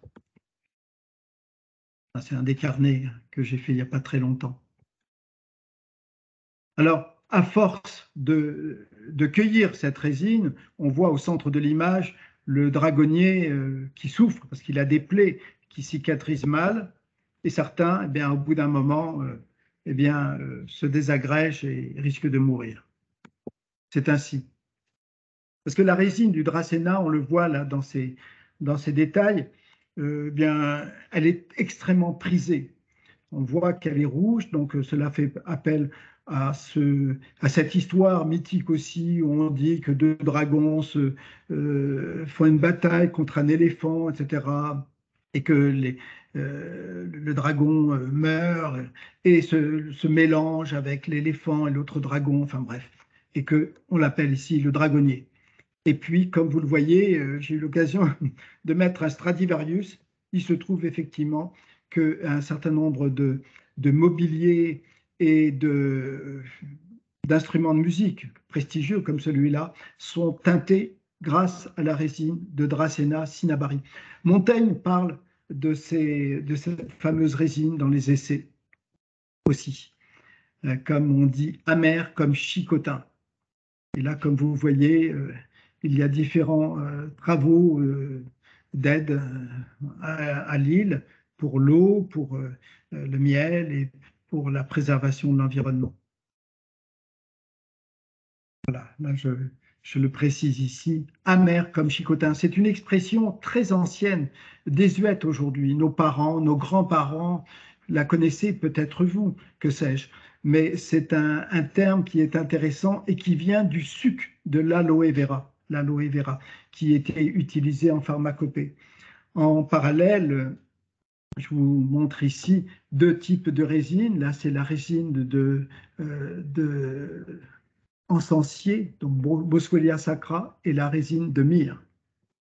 C'est un des carnets que j'ai fait il n'y a pas très longtemps. Alors, à force de cueillir cette résine, on voit au centre de l'image le dragonnier qui souffre parce qu'il a des plaies qui cicatrisent mal, et certains, eh bien, au bout d'un moment, eh bien, se désagrègent et risquent de mourir. C'est ainsi. Parce que la résine du Dracæna, on le voit là dans ces détails, bien, elle est extrêmement prisée. On voit qu'elle est rouge, donc cela fait appel à cette histoire mythique aussi, où on dit que deux dragons font une bataille contre un éléphant, etc., et que le dragon meurt et se mélange avec l'éléphant et l'autre dragon, enfin bref, et qu'on l'appelle ici le dragonnier. Et puis, comme vous le voyez, j'ai eu l'occasion de mettre un Stradivarius il se trouve effectivement qu'un certain nombre de mobiliers et d'instruments de musique prestigieux comme celui-là sont teintés grâce à la résine de Dracæna cinnabari. Montaigne parle de cette fameuse résine dans les essais aussi, comme on dit, amer comme chicotin. Et là, comme vous voyez, il y a différents travaux d'aide à l'île pour l'eau, pour le miel et pour la préservation de l'environnement. Voilà, là je le précise ici, amer comme chicotin. C'est une expression très ancienne, désuète aujourd'hui. Nos parents, nos grands-parents la connaissaient, peut-être vous, que sais-je. Mais c'est un terme qui est intéressant et qui vient du suc de l'aloe vera, qui était utilisé en pharmacopée. En parallèle, je vous montre ici deux types de résines. Là, c'est la résine de encensier, donc Boswellia sacra, et la résine de myrrhe.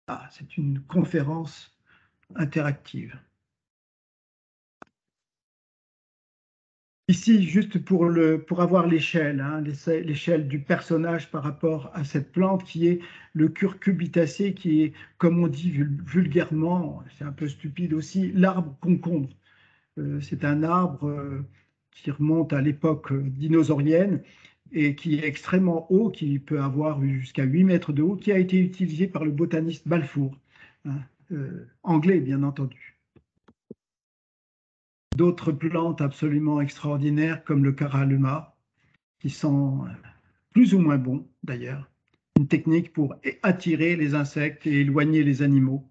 Ah, c'est une conférence interactive. Ici, juste pour avoir l'échelle, hein, l'échelle du personnage par rapport à cette plante qui est le curcubitacé, qui est, comme on dit vulgairement, c'est un peu stupide aussi, l'arbre concombre. C'est un arbre qui remonte à l'époque dinosaurienne et qui est extrêmement haut, qui peut avoir jusqu'à 8 mètres de haut, qui a été utilisé par le botaniste Balfour, hein, anglais bien entendu. D'autres plantes absolument extraordinaires comme le caralluma, qui sont plus ou moins bons d'ailleurs. Une technique pour attirer les insectes et éloigner les animaux,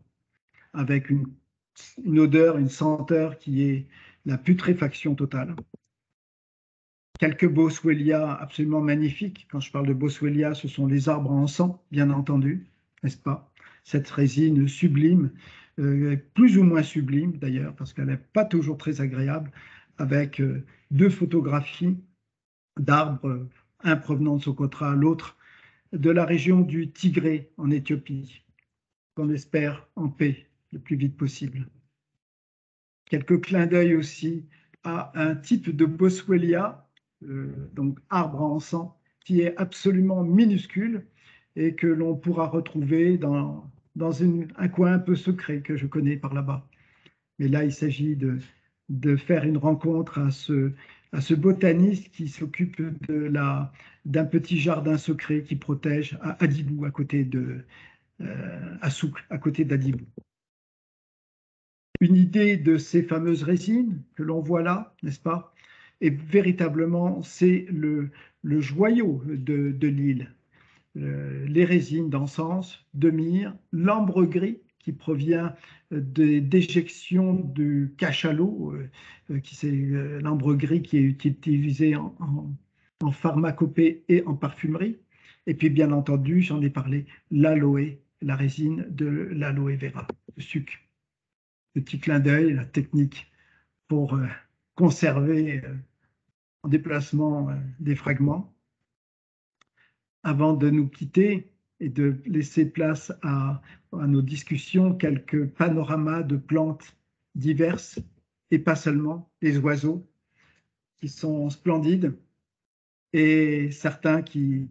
avec une odeur, une senteur qui est la putréfaction totale. Quelques boswellia absolument magnifiques. Quand je parle de boswellia, ce sont les arbres en encens, bien entendu, n'est-ce pas? Cette résine sublime, plus ou moins sublime d'ailleurs, parce qu'elle n'est pas toujours très agréable, avec deux photographies d'arbres, un provenant de Socotra, l'autre de la région du Tigré en Éthiopie, qu'on espère en paix le plus vite possible. Quelques clins d'œil aussi à un type de boswellia, donc arbre à encens, qui est absolument minuscule et que l'on pourra retrouver dans un coin un peu secret que je connais par là-bas. Mais là, il s'agit de faire une rencontre à ce botaniste qui s'occupe d'un petit jardin secret qui protège à Adibou, à Souk, à côté d'Adibou. Une idée de ces fameuses résines que l'on voit là, n'est-ce pas? Et véritablement, c'est le joyau de l'île. Les résines d'encens, de myrrhe, l'ambre gris qui provient des déjections du cachalot, qui c'est l'ambre gris qui est utilisé en pharmacopée et en parfumerie. Et puis, bien entendu, j'en ai parlé, l'aloe, la résine de l'aloe vera, le suc. Petit clin d'œil, la technique pour conserver en déplacement des fragments. Avant de nous quitter et de laisser place à nos discussions, quelques panoramas de plantes diverses et pas seulement, les oiseaux qui sont splendides et certains qui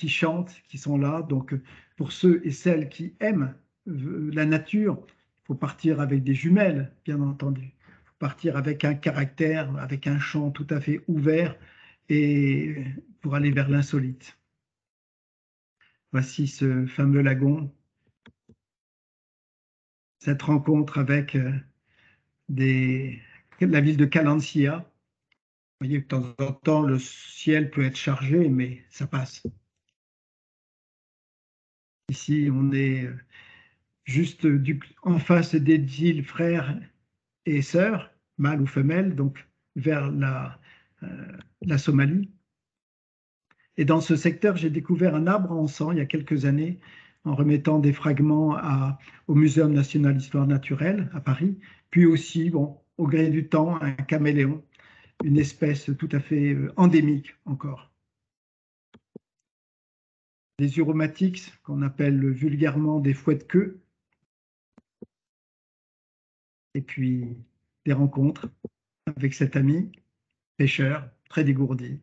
chantent, qui sont là. Donc pour ceux et celles qui aiment la nature, il faut partir avec des jumelles, bien entendu. Il faut partir avec un caractère, avec un chant tout à fait ouvert et pour aller vers l'insolite. Voici ce fameux lagon, cette rencontre avec la ville de Kalancia. Vous voyez que de temps en temps, le ciel peut être chargé, mais ça passe. Ici, on est juste en face des îles frères et sœurs, mâles ou femelles, donc vers la Somalie. Et dans ce secteur, j'ai découvert un arbre à encens il y a quelques années, en remettant des fragments au Muséum national d'histoire naturelle à Paris, puis aussi, bon, au gré du temps, un caméléon, une espèce tout à fait endémique encore. Des uromatiques, qu'on appelle vulgairement des fouets de queue, et puis des rencontres avec cet ami pêcheur très dégourdi.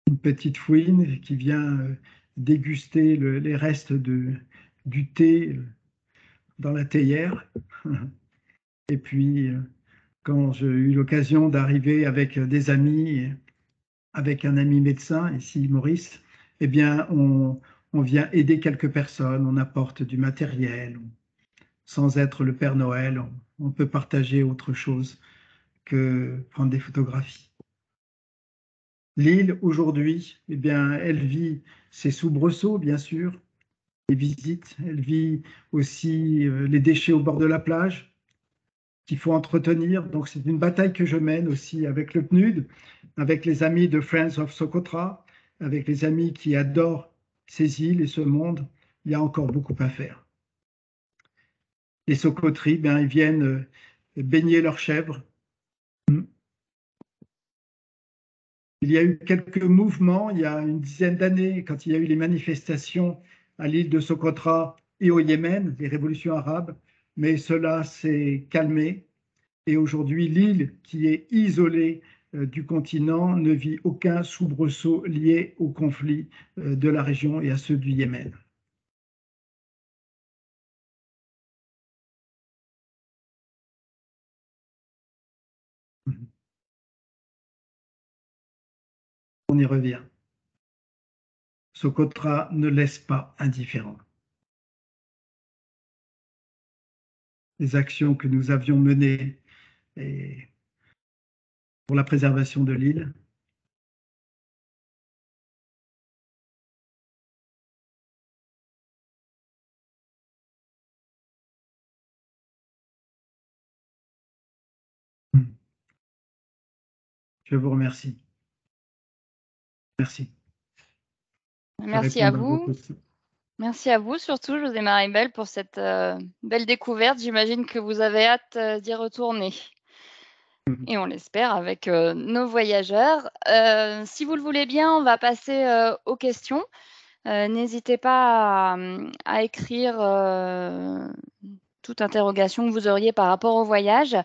Une petite fouine qui vient déguster les restes du thé dans la théière. Et puis, quand j'ai eu l'occasion d'arriver avec des amis, avec un ami médecin, ici Maurice, eh bien, on vient aider quelques personnes, on apporte du matériel. Sans être le Père Noël, on peut partager autre chose que prendre des photographies. L'île, aujourd'hui, eh bien, elle vit ses soubresauts, bien sûr, les visites. Elle vit aussi les déchets au bord de la plage qu'il faut entretenir. Donc, c'est une bataille que je mène aussi avec le PNUD, avec les amis de Friends of Socotra, avec les amis qui adorent ces îles et ce monde. Il y a encore beaucoup à faire. Les Socotris, ben, ils viennent baigner leurs chèvres. Il y a eu quelques mouvements il y a une dizaine d'années, quand il y a eu les manifestations à l'île de Socotra et au Yémen, les révolutions arabes, mais cela s'est calmé. Et aujourd'hui, l'île, qui est isolée du continent, ne vit aucun soubresaut lié aux conflits de la région et à ceux du Yémen. On y revient. Socotra ne laisse pas indifférent. Les actions que nous avions menées pour la préservation de l'île, je vous remercie. Merci. Merci à vous. Merci à vous, surtout, José Maribel, pour cette belle découverte. J'imagine que vous avez hâte d'y retourner. Et on l'espère avec nos voyageurs. Si vous le voulez bien, on va passer aux questions. N'hésitez pas à écrire toute interrogation que vous auriez par rapport au voyage.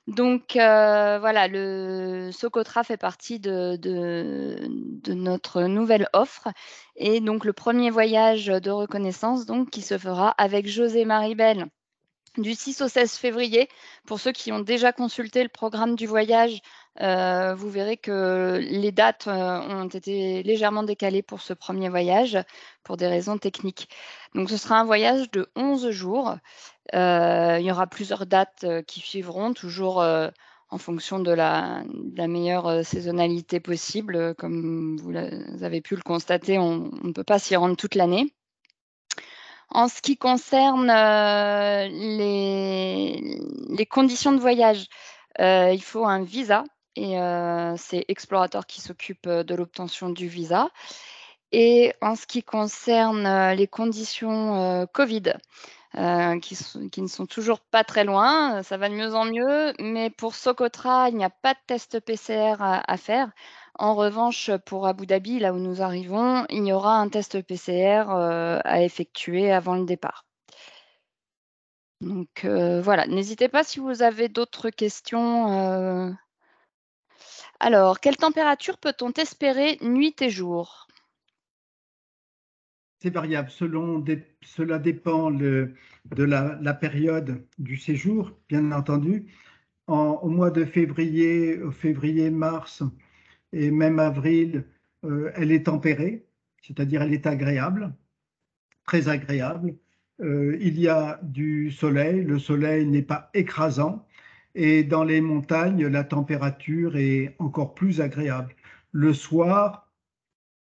Donc voilà, le Socotra fait partie de notre nouvelle offre. Et donc le premier voyage de reconnaissance donc, qui se fera avec José Maribel du 6 au 16 février. Pour ceux qui ont déjà consulté le programme du voyage, vous verrez que les dates ont été légèrement décalées pour ce premier voyage pour des raisons techniques. Donc ce sera un voyage de 11 jours. Il y aura plusieurs dates qui suivront, toujours en fonction de la meilleure saisonnalité possible. Comme vous avez pu le constater, on ne peut pas s'y rendre toute l'année. En ce qui concerne les conditions de voyage, il faut un visa et c'est Explorator qui s'occupe de l'obtention du visa. Et en ce qui concerne les conditions Covid, qui ne sont toujours pas très loin, ça va de mieux en mieux, mais pour Socotra, il n'y a pas de test PCR à faire. En revanche, pour Abu Dhabi, là où nous arrivons, il y aura un test PCR à effectuer avant le départ. Donc voilà, n'hésitez pas si vous avez d'autres questions. Alors, quelle température peut-on espérer nuit et jour? C'est variable, cela dépend de la période du séjour, bien entendu. Au mois de février, mars et même avril, elle est tempérée, c'est-à-dire elle est agréable, très agréable. Il y a du soleil, le soleil n'est pas écrasant et dans les montagnes, la température est encore plus agréable. Le soir,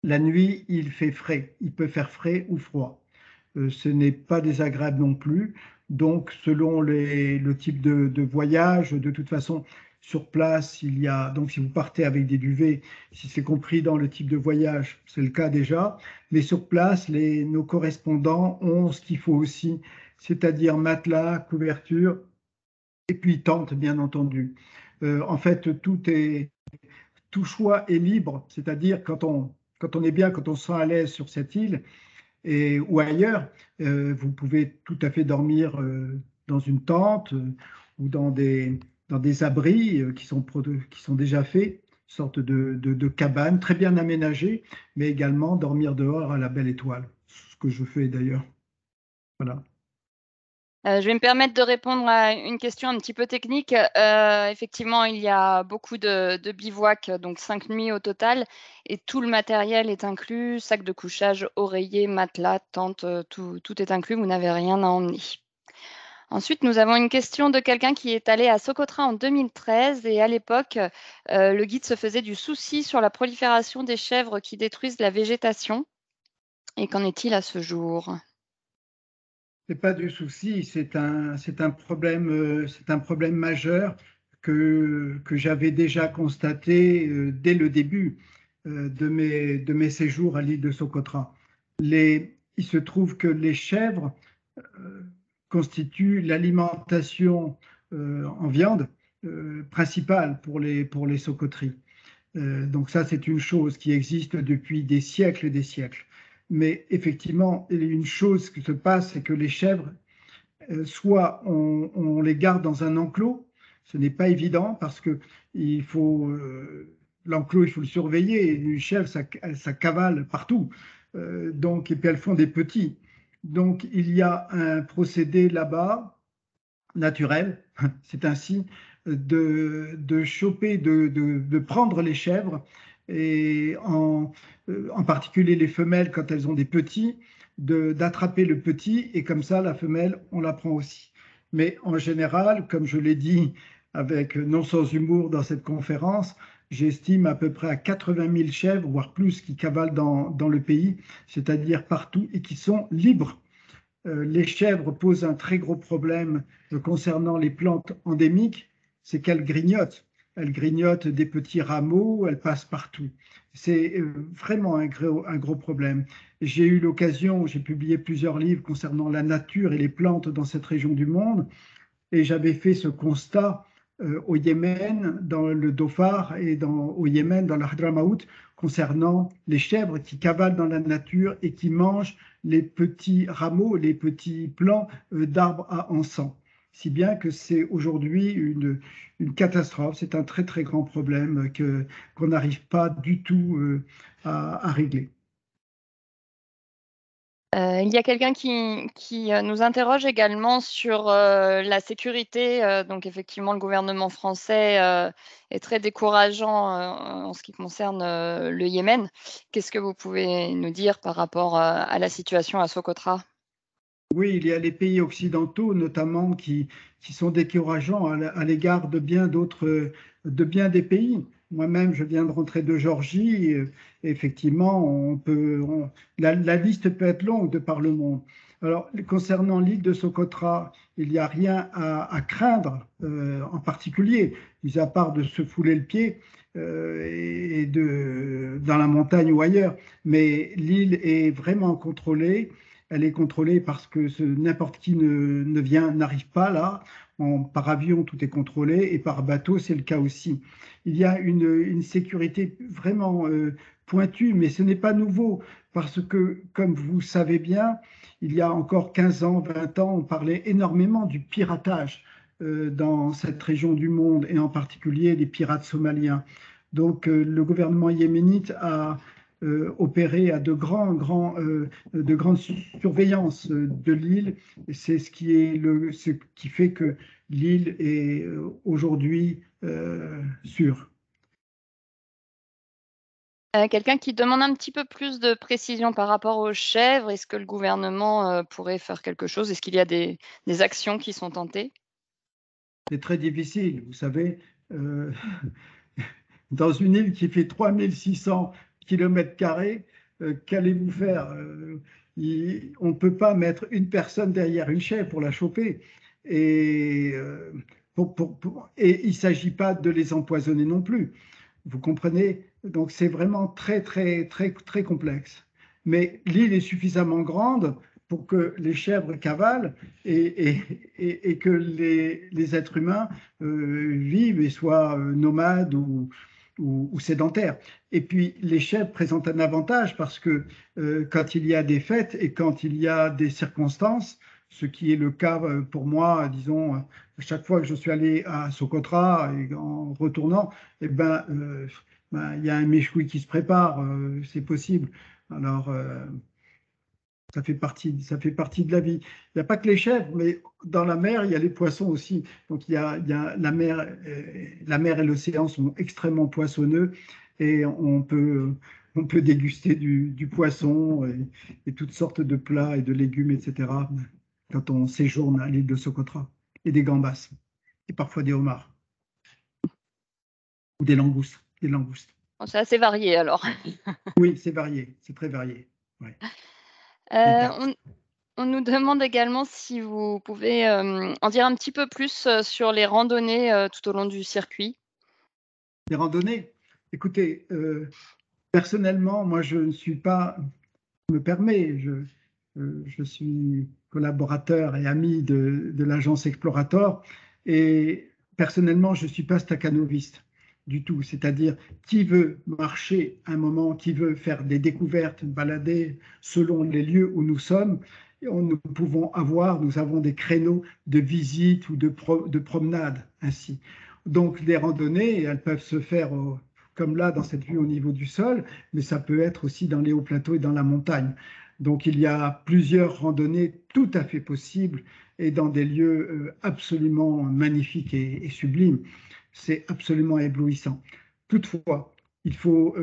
la nuit, il fait frais, il peut faire frais ou froid. Ce n'est pas désagréable non plus. Donc, selon le type de voyage, de toute façon, sur place, il y a, donc si vous partez avec des duvets, si c'est compris dans le type de voyage, c'est le cas déjà, mais sur place, nos correspondants ont ce qu'il faut aussi, c'est-à-dire matelas, couverture, et puis tente, bien entendu. En fait, tout choix est libre, c'est-à-dire quand on est bien, quand on se sent à l'aise sur cette île, ou ailleurs, vous pouvez tout à fait dormir dans une tente ou dans des abris qui sont déjà faits, une sorte de cabane très bien aménagée, mais également dormir dehors à la belle étoile, ce que je fais d'ailleurs. Voilà. Je vais me permettre de répondre à une question un petit peu technique. Effectivement, il y a beaucoup de bivouacs, donc 5 nuits au total et tout le matériel est inclus, sac de couchage, oreiller, matelas, tente, tout est inclus, vous n'avez rien à emmener. Ensuite, nous avons une question de quelqu'un qui est allé à Socotra en 2013 et à l'époque, le guide se faisait du souci sur la prolifération des chèvres qui détruisent la végétation. Et qu'en est-il à ce jour? C'est pas du souci, c'est un problème majeur que j'avais déjà constaté dès le début de mes séjours à l'île de Socotra. Il se trouve que les chèvres constituent l'alimentation en viande principale pour les Socotris. Donc ça, c'est une chose qui existe depuis des siècles et des siècles. Mais effectivement, une chose qui se passe, c'est que les chèvres, soit on les garde dans un enclos, ce n'est pas évident parce que l'enclos, il faut le surveiller. Et une chèvre, ça cavale partout. Donc, et puis elles font des petits. Donc, il y a un procédé là-bas naturel, c'est ainsi, de choper, de prendre les chèvres, et en particulier les femelles quand elles ont des petits, d'attraper le petit, et comme ça, la femelle, on la prend aussi. Mais en général, comme je l'ai dit avec non sans humour dans cette conférence, j'estime à peu près à 80 000 chèvres, voire plus, qui cavalent dans le pays, c'est-à-dire partout, et qui sont libres. Les chèvres posent un très gros problème concernant les plantes endémiques, c'est qu'elles grignotent. Elles grignotent des petits rameaux, elles passent partout. C'est vraiment un gros problème. J'ai eu l'occasion, j'ai publié plusieurs livres concernant la nature et les plantes dans cette région du monde, et j'avais fait ce constat au Yémen, dans le Dhofar, et au Yémen, dans le Hadramaout, concernant les chèvres qui cavalent dans la nature et qui mangent les petits rameaux, les petits plants d'arbres à encens. Si bien que c'est aujourd'hui une catastrophe, c'est un très très grand problème qu'on n'arrive pas du tout à régler. Il y a quelqu'un qui nous interroge également sur, la sécurité. Donc effectivement, le gouvernement français, est très décourageant, en ce qui concerne, le Yémen. Qu'est-ce que vous pouvez nous dire par rapport, à la situation à Socotra? Oui, il y a les pays occidentaux notamment qui sont décourageants à l'égard de bien des pays. Moi-même, je viens de rentrer de Géorgie. Effectivement, la liste peut être longue de par le monde. Alors, concernant l'île de Socotra, il n'y a rien à craindre en particulier, mis à part de se fouler le pied dans la montagne ou ailleurs. Mais l'île est vraiment contrôlée. Elle est contrôlée parce que n'importe qui n'arrive pas là. Par avion, tout est contrôlé, et par bateau, c'est le cas aussi. Il y a une sécurité vraiment pointue, mais ce n'est pas nouveau, parce que, comme vous savez bien, il y a encore 15 ans, 20 ans, on parlait énormément du piratage dans cette région du monde, et en particulier les pirates somaliens. Donc, le gouvernement yéménite a opérer à de grandes surveillances de l'île. C'est ce qui fait que l'île est aujourd'hui sûre. Quelqu'un qui demande un petit peu plus de précision par rapport aux chèvres. Est-ce que le gouvernement, pourrait faire quelque chose? Est-ce qu'il y a des actions qui sont tentées? C'est très difficile, vous savez. euh, Dans une île qui fait 3600 km², qu'allez-vous faire? On ne peut pas mettre une personne derrière une chèvre pour la choper. Et, et il ne s'agit pas de les empoisonner non plus. Vous comprenez? Donc c'est vraiment très, très, très, très complexe. Mais l'île est suffisamment grande pour que les chèvres cavalent et que les êtres humains vivent et soient nomades ou sédentaires. Et puis les chèvres présentent un avantage parce que quand il y a des fêtes et quand il y a des circonstances, ce qui est le cas pour moi, disons, chaque fois que je suis allé à Socotra et en retournant, eh ben, il y a un méchoui qui se prépare, c'est possible. Alors, ça fait partie de la vie. Il n'y a pas que les chèvres, mais dans la mer, il y a les poissons aussi. Donc, il y a la mer et l'océan sont extrêmement poissonneux et on peut déguster du poisson et toutes sortes de plats et de légumes, etc. quand on séjourne à l'île de Socotra. Et des gambas, et parfois des homards, ou des langoustes. Des langoustes. C'est assez varié alors. Oui, c'est varié, c'est très varié. Ouais. On nous demande également si vous pouvez en dire un petit peu plus sur les randonnées tout au long du circuit. Des randonnées. Écoutez, personnellement, moi, je ne suis pas, je me permets, je suis collaborateur et ami de l'agence Explorator et personnellement, je ne suis pas staccanoviste du tout. C'est-à-dire, qui veut marcher un moment, qui veut faire des découvertes, balader selon les lieux où nous sommes, nous avons des créneaux de visite ou de promenade ainsi. Donc, les randonnées, elles peuvent se faire comme là, dans cette vue au niveau du sol, mais ça peut être aussi dans les hauts plateaux et dans la montagne. Donc il y a plusieurs randonnées tout à fait possibles et dans des lieux absolument magnifiques et sublimes. C'est absolument éblouissant. Toutefois, il faut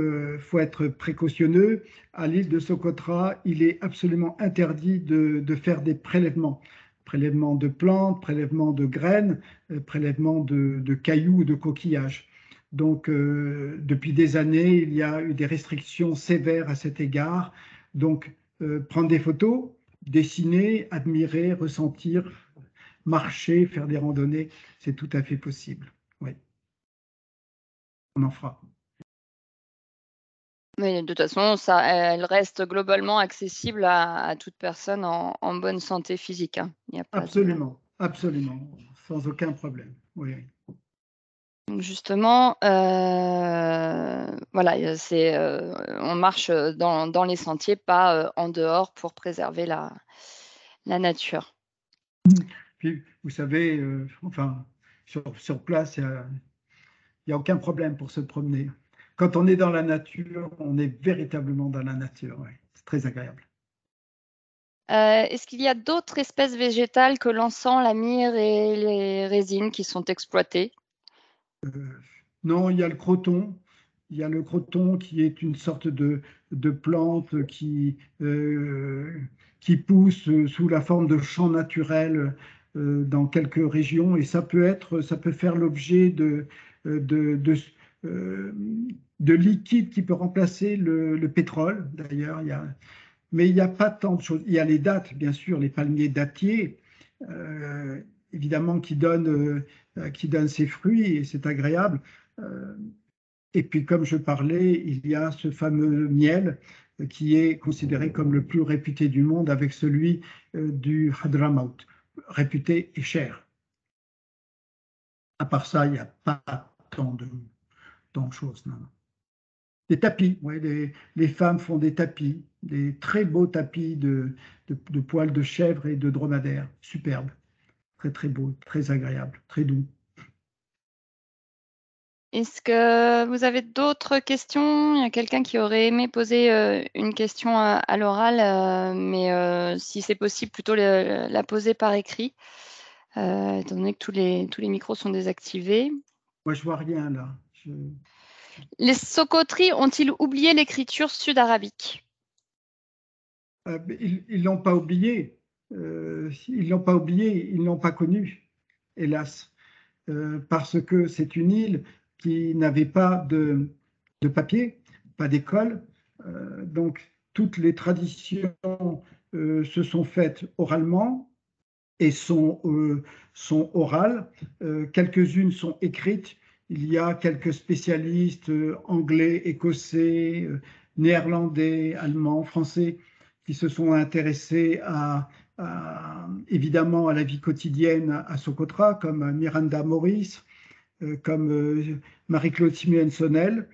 être précautionneux. À l'île de Socotra, il est absolument interdit de faire des prélèvements. Prélèvements de plantes, prélèvements de graines, prélèvements de cailloux ou de coquillages. Donc, depuis des années, il y a eu des restrictions sévères à cet égard. Donc, prendre des photos, dessiner, admirer, ressentir, marcher, faire des randonnées, c'est tout à fait possible. Oui, on en fera. Mais de toute façon, elle reste globalement accessible à toute personne en bonne santé physique, hein. Il y a pas absolument, absolument, sans aucun problème. Oui. Donc justement, voilà, on marche dans les sentiers, pas en dehors pour préserver la nature. Puis, vous savez, enfin, sur place, il n'y a aucun problème pour se promener. Quand on est dans la nature, on est véritablement dans la nature. Ouais. C'est très agréable. Est-ce qu'il y a d'autres espèces végétales que l'encens, la myrrhe et les résines qui sont exploitées? Non, il y a le croton. Il y a le croton qui est une sorte de plante qui pousse sous la forme de champs naturels dans quelques régions et ça peut faire l'objet de, de, euh, de liquide qui peut remplacer le pétrole. D'ailleurs, mais il n'y a pas tant de choses. Il y a les dattes, bien sûr, les palmiers dattiers, évidemment, qui donnent ses fruits et c'est agréable. Et puis, comme je parlais, il y a ce fameux miel qui est considéré comme le plus réputé du monde avec celui du Hadramaut, réputé et cher. À part ça, il n'y a pas tant de choses. Non. Des tapis, ouais, les femmes font des tapis, des très beaux tapis de poils de chèvre et de dromadaire, superbes, très très beaux, très agréables, très doux. Est-ce que vous avez d'autres questions? Il y a quelqu'un qui aurait aimé poser une question à l'oral, mais si c'est possible, plutôt la poser par écrit, étant donné que tous les micros sont désactivés. Moi, je vois rien là. Les Socotris ont-ils oublié l'écriture sud-arabique? Ils l'ont pas oublié. Ils l'ont pas oublié, ils l'ont pas connu, hélas, parce que c'est une île qui n'avait pas de papier, pas d'école. Donc, toutes les traditions se sont faites oralement et sont orales. Quelques-unes sont écrites. Il y a quelques spécialistes anglais, écossais, néerlandais, allemands, français qui se sont intéressés évidemment à la vie quotidienne à Socotra, comme Miranda Morris, comme Marie-Claude Simeon-Sonnel,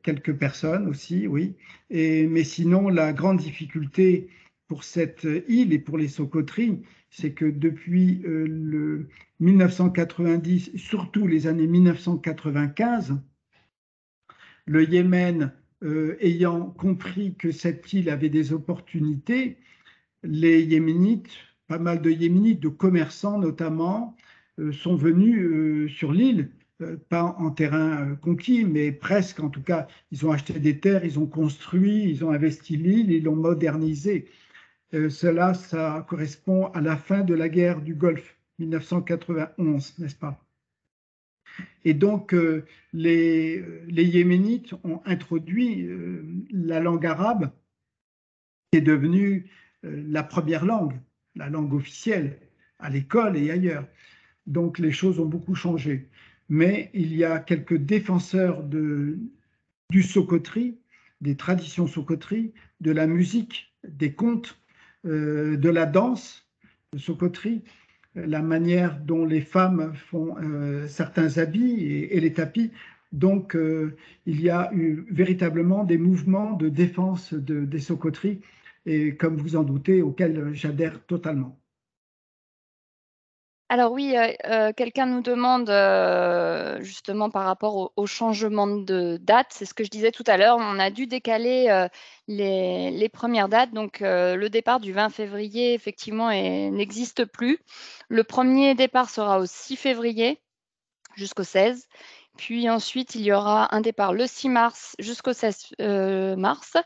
quelques personnes aussi, oui. Mais sinon, la grande difficulté pour cette île et pour les Socotris, c'est que depuis le 1990, surtout les années 1995, le Yémen ayant compris que cette île avait des opportunités, les Yéménites, pas mal de Yéménites, de commerçants notamment, sont venus sur l'île, pas en terrain conquis, mais presque en tout cas. Ils ont acheté des terres, ils ont construit, ils ont investi l'île, ils l'ont modernisée. Cela, ça correspond à la fin de la guerre du Golfe, 1991, n'est-ce pas? Et donc, les Yéménites ont introduit la langue arabe, qui est devenue la première langue, la langue officielle, à l'école et ailleurs. Donc, les choses ont beaucoup changé. Mais il y a quelques défenseurs du Socotri, des traditions Socotri, de la musique, des contes, de la danse, le Socotri, la manière dont les femmes font certains habits et les tapis. Donc, il y a eu véritablement des mouvements de défense des Socotris, et comme vous en doutez, auxquels j'adhère totalement. Alors oui, quelqu'un nous demande justement par rapport au changement de date. C'est ce que je disais tout à l'heure. On a dû décaler les premières dates. Donc le départ du 20 février, effectivement, n'existe plus. Le premier départ sera au 6 février jusqu'au 16. Puis ensuite, il y aura un départ le 6 mars jusqu'au 16 mars,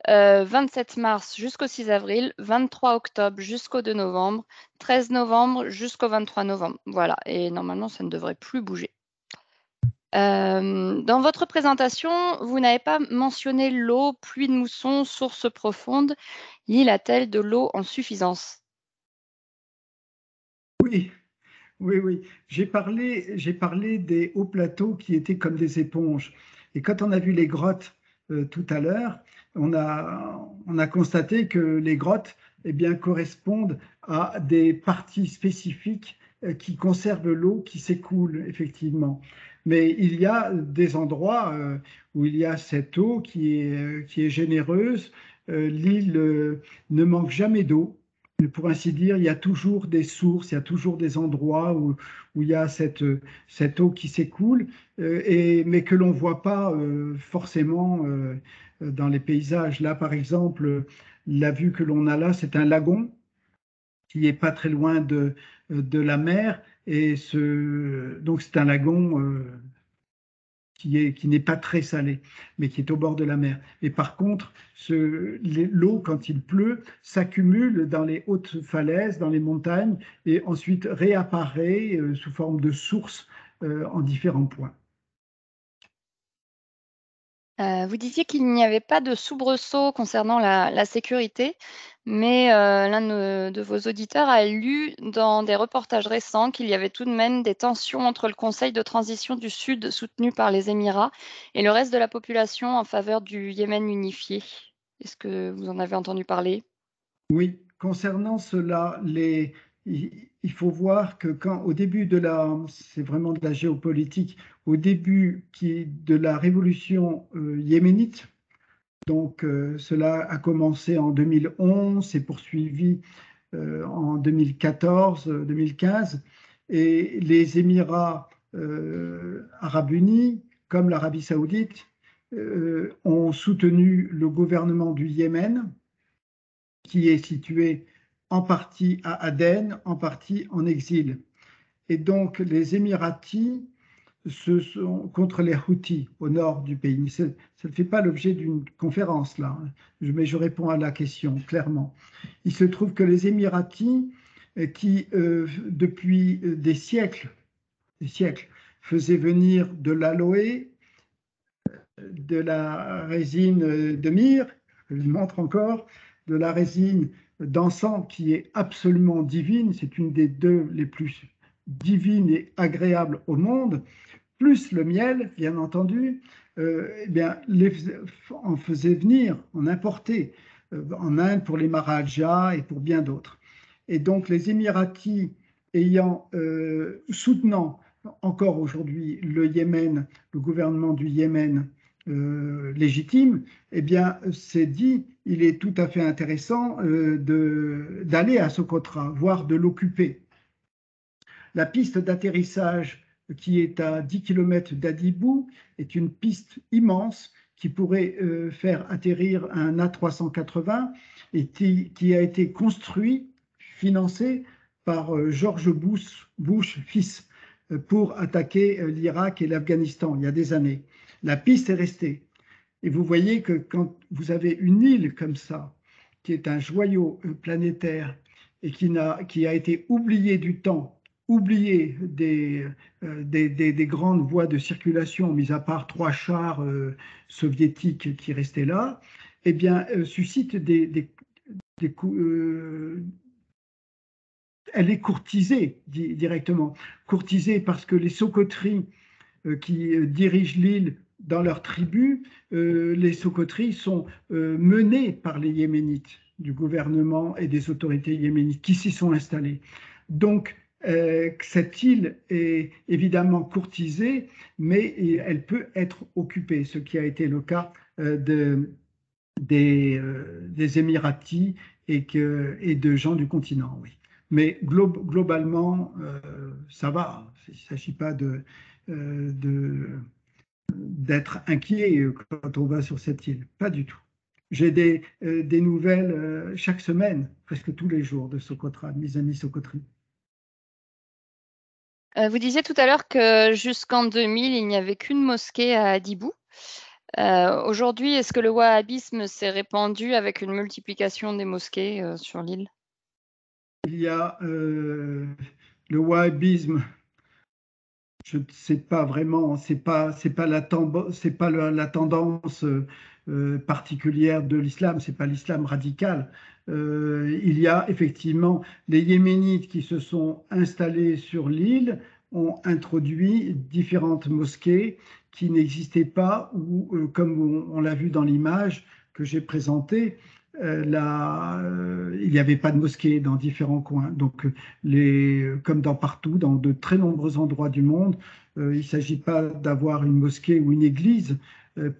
27 mars jusqu'au 6 avril, 23 octobre jusqu'au 2 novembre, 13 novembre jusqu'au 23 novembre. Voilà, et normalement, ça ne devrait plus bouger. Dans votre présentation, vous n'avez pas mentionné l'eau, pluie de mousson, source profonde. L'île a-t-elle de l'eau en suffisance? Oui, oui, oui. J'ai parlé des hauts plateaux qui étaient comme des éponges. Et quand on a vu les grottes tout à l'heure, on a constaté que les grottes eh bien, correspondent à des parties spécifiques qui conservent l'eau qui s'écoule, effectivement. Mais il y a des endroits où il y a cette eau qui est généreuse. L'île ne manque jamais d'eau. Pour ainsi dire, il y a toujours des sources, il y a toujours des endroits où il y a cette eau qui s'écoule, mais que l'on ne voit pas forcément dans les paysages. Là, par exemple, la vue que l'on a là, c'est un lagon qui n'est pas très loin de la mer. Donc, c'est un lagon qui n'est pas très salé, mais qui est au bord de la mer. Et par contre, l'eau, quand il pleut, s'accumule dans les hautes falaises, dans les montagnes, et ensuite réapparaît sous forme de source en différents points. Vous disiez qu'il n'y avait pas de soubresaut concernant la sécurité, mais l'un de vos auditeurs a lu dans des reportages récents qu'il y avait tout de même des tensions entre le Conseil de transition du Sud, soutenu par les Émirats, et le reste de la population en faveur du Yémen unifié. Est-ce que vous en avez entendu parler? Oui, concernant cela, il faut voir que au début c'est vraiment de la géopolitique, au début de la révolution yéménite, donc cela a commencé en 2011, s'est poursuivi en 2014-2015, et les Émirats arabes unis, comme l'Arabie saoudite, ont soutenu le gouvernement du Yémen, qui est situé en partie à Aden, en partie en exil. Et donc les Émiratis ce sont contre les Houthis au nord du pays. Ça ne fait pas l'objet d'une conférence là, mais je réponds à la question clairement. Il se trouve que les Émiratis, qui depuis des siècles, faisaient venir de l'aloe, de la résine de myrrhe, je montre encore, de la résine d'encens qui est absolument divine, c'est une des deux les plus divines et agréables au monde, plus le miel, bien entendu, eh bien, on faisait venir, on importait en Inde pour les Maharajas et pour bien d'autres. Et donc les Émiratis soutenant encore aujourd'hui le Yémen, le gouvernement du Yémen, légitime, eh bien, c'est dit, il est tout à fait intéressant d'aller à Socotra, voire de l'occuper. La piste d'atterrissage qui est à 10 km d'Adibou est une piste immense qui pourrait faire atterrir un A380 et qui a été construit, financé par George Bush fils, pour attaquer l'Irak et l'Afghanistan il y a des années. La piste est restée. Et vous voyez que quand vous avez une île comme ça, qui est un joyau planétaire et qui a été oubliée du temps, oubliée des grandes voies de circulation, mis à part 3 chars soviétiques qui restaient là, eh bien, suscite elle est courtisée directement. Courtisée parce que les Socotris qui dirigent l'île dans leur tribu, les Socotris sont menés par les Yéménites, du gouvernement et des autorités yéménites qui s'y sont installés. Donc, cette île est évidemment courtisée, mais elle peut être occupée, ce qui a été le cas des Émiratis et de gens du continent, oui. Mais globalement, ça va. Il ne s'agit pas d'être inquiet quand on va sur cette île. Pas du tout. J'ai des nouvelles chaque semaine, presque tous les jours, de Socotra, de mes amis Socotri. Vous disiez tout à l'heure que jusqu'en 2000, il n'y avait qu'une mosquée à Hadibou. Aujourd'hui, est-ce que le wahhabisme s'est répandu avec une multiplication des mosquées sur l'île? Il y a le wahhabisme. Je ne sais pas vraiment, c'est pas la tendance particulière de l'islam, c'est pas l'islam radical. Il y a effectivement les Yéménites qui se sont installés sur l'île, ont introduit différentes mosquées qui n'existaient pas ou, comme on l'a vu dans l'image que j'ai présentée, il n'y avait pas de mosquée dans différents coins. Donc, comme dans partout, dans de très nombreux endroits du monde, il ne s'agit pas d'avoir une mosquée ou une église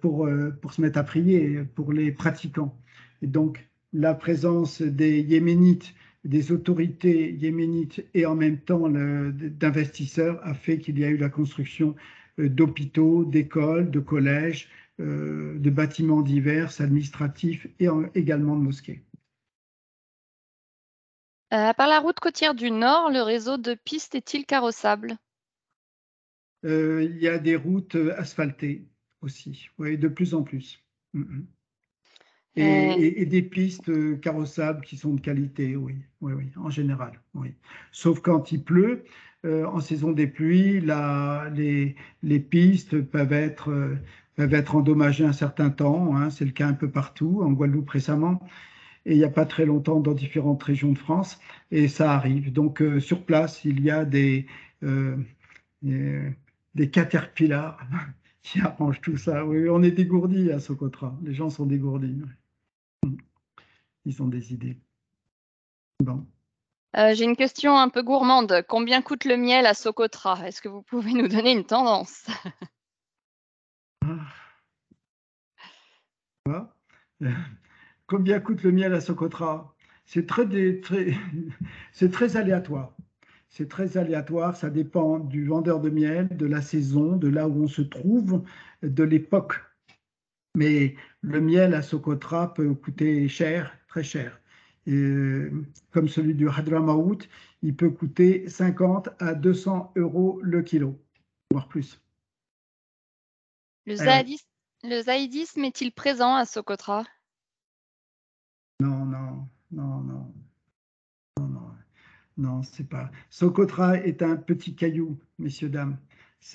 pour se mettre à prier, pour les pratiquants. Et donc, la présence des Yéménites, des autorités yéménites et en même temps d'investisseurs a fait qu'il y a eu la construction d'hôpitaux, d'écoles, de collèges, de bâtiments divers, administratifs et également de mosquées. Par la route côtière du Nord, le réseau de pistes est-il carrossable? Il y a des routes asphaltées aussi, oui, de plus en plus. Et des pistes carrossables qui sont de qualité, oui, oui, oui, en général, oui. Sauf quand il pleut, en saison des pluies, les pistes peuvent être endommagées un certain temps, hein, c'est le cas un peu partout, en Guadeloupe récemment, et il n'y a pas très longtemps dans différentes régions de France, et ça arrive. Donc sur place, il y a euh, des caterpillars qui arrangent tout ça. Oui, on est dégourdis à Socotra, les gens sont dégourdis. Ils ont des idées. Bon. J'ai une question un peu gourmande. Combien coûte le miel à Socotra? Est-ce que vous pouvez nous donner une tendance? Combien coûte le miel à Socotra? C'est c'est très aléatoire. C'est très aléatoire, ça dépend du vendeur de miel, de la saison, de là où on se trouve, de l'époque. Mais le miel à Socotra peut coûter cher, très cher. Et, comme celui du Hadramaout, il peut coûter 50 à 200 euros le kilo, voire plus. Le Eh oui. zaïdisme est-il présent à Socotra? Non, non, non, non, non, non, c'est pas. Socotra est un petit caillou, messieurs, dames.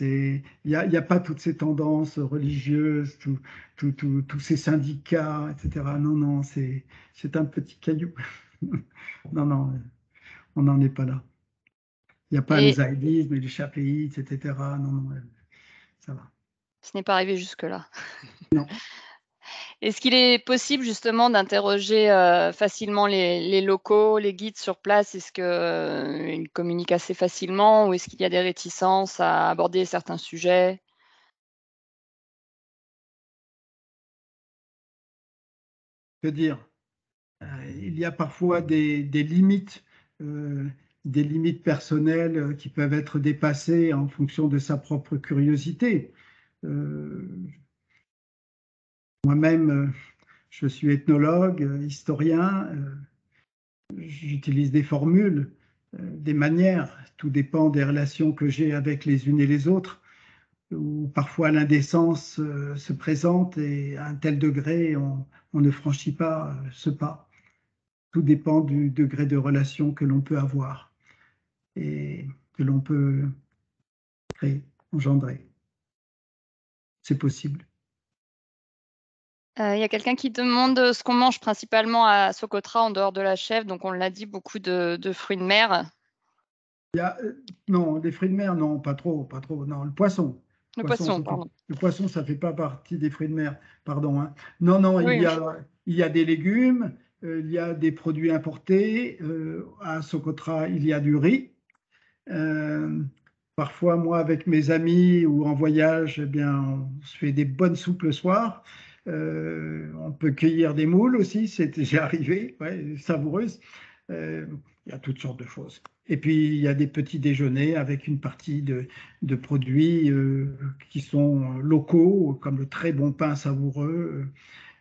Il y a pas toutes ces tendances religieuses, tous ces syndicats, etc. Non, non, c'est un petit caillou. Non, non, on n'en est pas là. Il n'y a pas le Et zaïdisme et les chapéites, etc. Non, non, ça va. ce n'est pas arrivé jusque-là. Non. Est-ce qu'il est possible justement d'interroger facilement les locaux, les guides sur place? Est-ce qu'ils communiquent assez facilement ou est-ce qu'il y a des réticences à aborder certains sujets? que dire, il y a parfois des limites, des limites personnelles qui peuvent être dépassées en fonction de sa propre curiosité. Moi-même, je suis ethnologue, historien, j'utilise des formules, des manières, tout dépend des relations que j'ai avec les unes et les autres, où parfois l'indécence se présente et à un tel degré, on ne franchit pas ce pas. Tout dépend du degré de relation que l'on peut avoir et que l'on peut créer, engendrer. C'est possible. Il y a quelqu'un qui demande ce qu'on mange principalement à Socotra en dehors de la chèvre. Donc, on l'a dit, beaucoup de fruits de mer. Non, des fruits de mer, non, pas trop, pas trop. Non, le poisson. Le poisson, Le pardon. poisson, ça ne fait pas partie des fruits de mer, pardon. Hein. Non, non, Oui. il y a des légumes, il y a des produits importés. À Socotra, il y a du riz. Parfois, moi, avec mes amis ou en voyage, eh bien, on se fait des bonnes soupes le soir. On peut cueillir des moules aussi, c'est déjà arrivé, ouais, savoureuses. Il y a toutes sortes de choses. Et puis, il y a des petits déjeuners avec une partie de produits qui sont locaux, comme le très bon pain savoureux,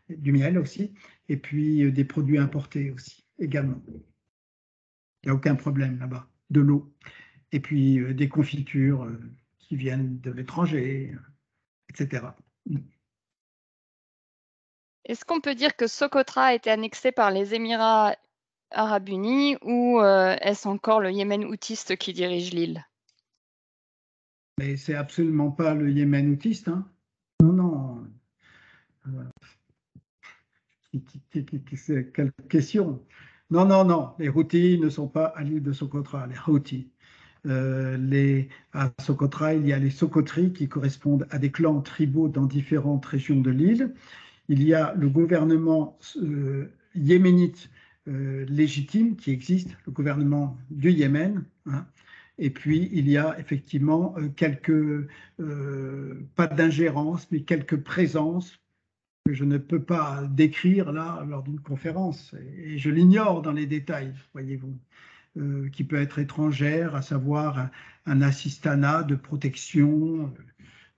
du miel aussi, et puis des produits importés aussi, également. Il n'y a aucun problème là-bas. De l'eau. Et puis des confitures qui viennent de l'étranger, etc. Est-ce qu'on peut dire que Socotra a été annexé par les Émirats arabes unis ou est-ce encore le Yémen houtiste qui dirige l'île? Mais c'est absolument pas le Yémen houtiste. Hein. Non, non. Quelle question? Non, non, non. Les Houthis ne sont pas à l'île de Socotra. Les Houthis. À Socotra, il y a les Socotris qui correspondent à des clans tribaux dans différentes régions de l'île. Il y a le gouvernement yéménite légitime qui existe, le gouvernement du Yémen. Hein. Et puis, il y a effectivement pas d'ingérence, mais quelques présences que je ne peux pas décrire là lors d'une conférence. Et je l'ignore dans les détails, voyez-vous, qui peut être étrangère, à savoir un assistanat de protection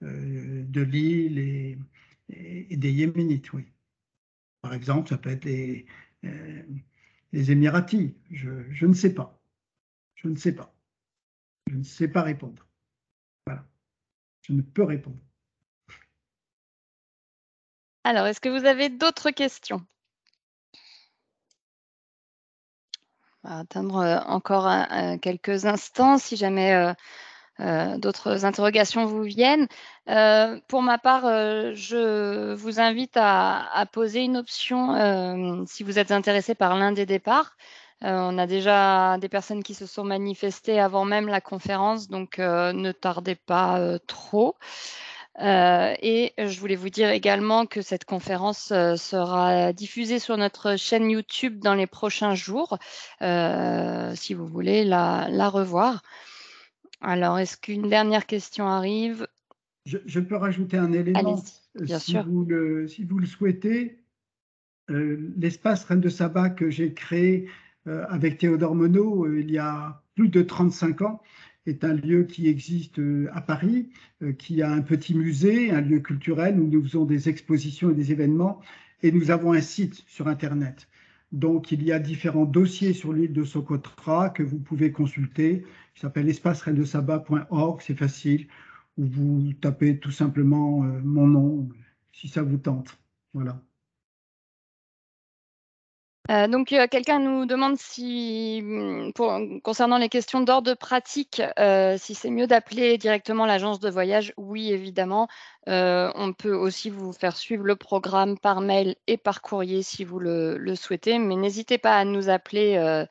de l'île et des Yéménites, oui. Par exemple, ça peut être les Émiratis. Je ne sais pas. Je ne sais pas. Je ne sais pas répondre. Voilà. Je ne peux répondre. Alors, est-ce que vous avez d'autres questions? On va attendre encore quelques instants si jamais d'autres interrogations vous viennent. Pour ma part, je vous invite à poser une option si vous êtes intéressé par l'un des départs. On a déjà des personnes qui se sont manifestées avant même la conférence, donc ne tardez pas trop. Et je voulais vous dire également que cette conférence sera diffusée sur notre chaîne YouTube dans les prochains jours, si vous voulez la revoir. Alors, est-ce qu'une dernière question arrive? Je peux rajouter un élément. Allez-y, bien sûr. Si vous le souhaitez, l'espace Reine de Saba que j'ai créé avec Théodore Monod il y a plus de 35 ans est un lieu qui existe à Paris, qui a un petit musée, un lieu culturel où nous faisons des expositions et des événements, et nous avons un site sur Internet. Donc, il y a différents dossiers sur l'île de Socotra que vous pouvez consulter, qui s'appelle espace-reine-de-saba.org, c'est facile, où vous tapez tout simplement mon nom, si ça vous tente. Voilà. Donc, quelqu'un nous demande si, concernant les questions d'ordre pratique, si c'est mieux d'appeler directement l'agence de voyage. Oui, évidemment. On peut aussi vous faire suivre le programme par mail et par courrier si vous le souhaitez, mais n'hésitez pas à nous appeler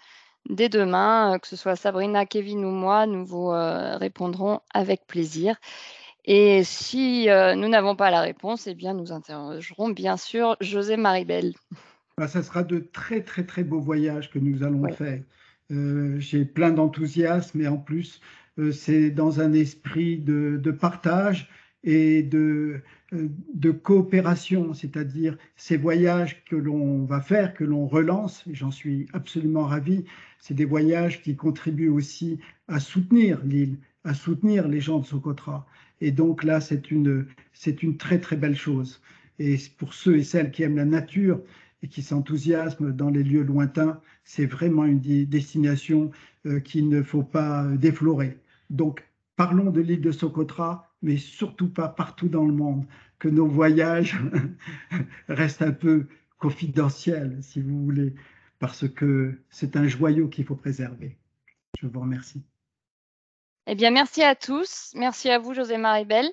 dès demain, que ce soit Sabrina, Kevin ou moi, nous vous répondrons avec plaisir. Et si nous n'avons pas la réponse, eh bien, nous interrogerons bien sûr José Maribel. Ça sera de très, très, très beaux voyages que nous allons Ouais. faire. J'ai plein d'enthousiasme et en plus, c'est dans un esprit de partage et de coopération, c'est-à-dire ces voyages que l'on va faire, que l'on relance, et j'en suis absolument ravi, c'est des voyages qui contribuent aussi à soutenir l'île, à soutenir les gens de Socotra. Et donc là, c'est une très très belle chose. Et pour ceux et celles qui aiment la nature et qui s'enthousiasment dans les lieux lointains, c'est vraiment une destination qu'il ne faut pas déflorer. Donc, parlons de l'île de Socotra, mais surtout pas partout dans le monde, que nos voyages restent un peu confidentiels, si vous voulez, parce que c'est un joyau qu'il faut préserver. Je vous remercie. Eh bien, merci à tous. Merci à vous, José Maribel.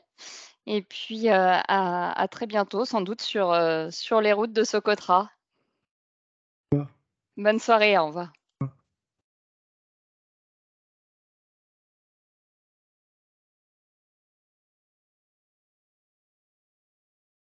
Et puis, à très bientôt, sans doute, sur les routes de Socotra. Bonne soirée, au revoir.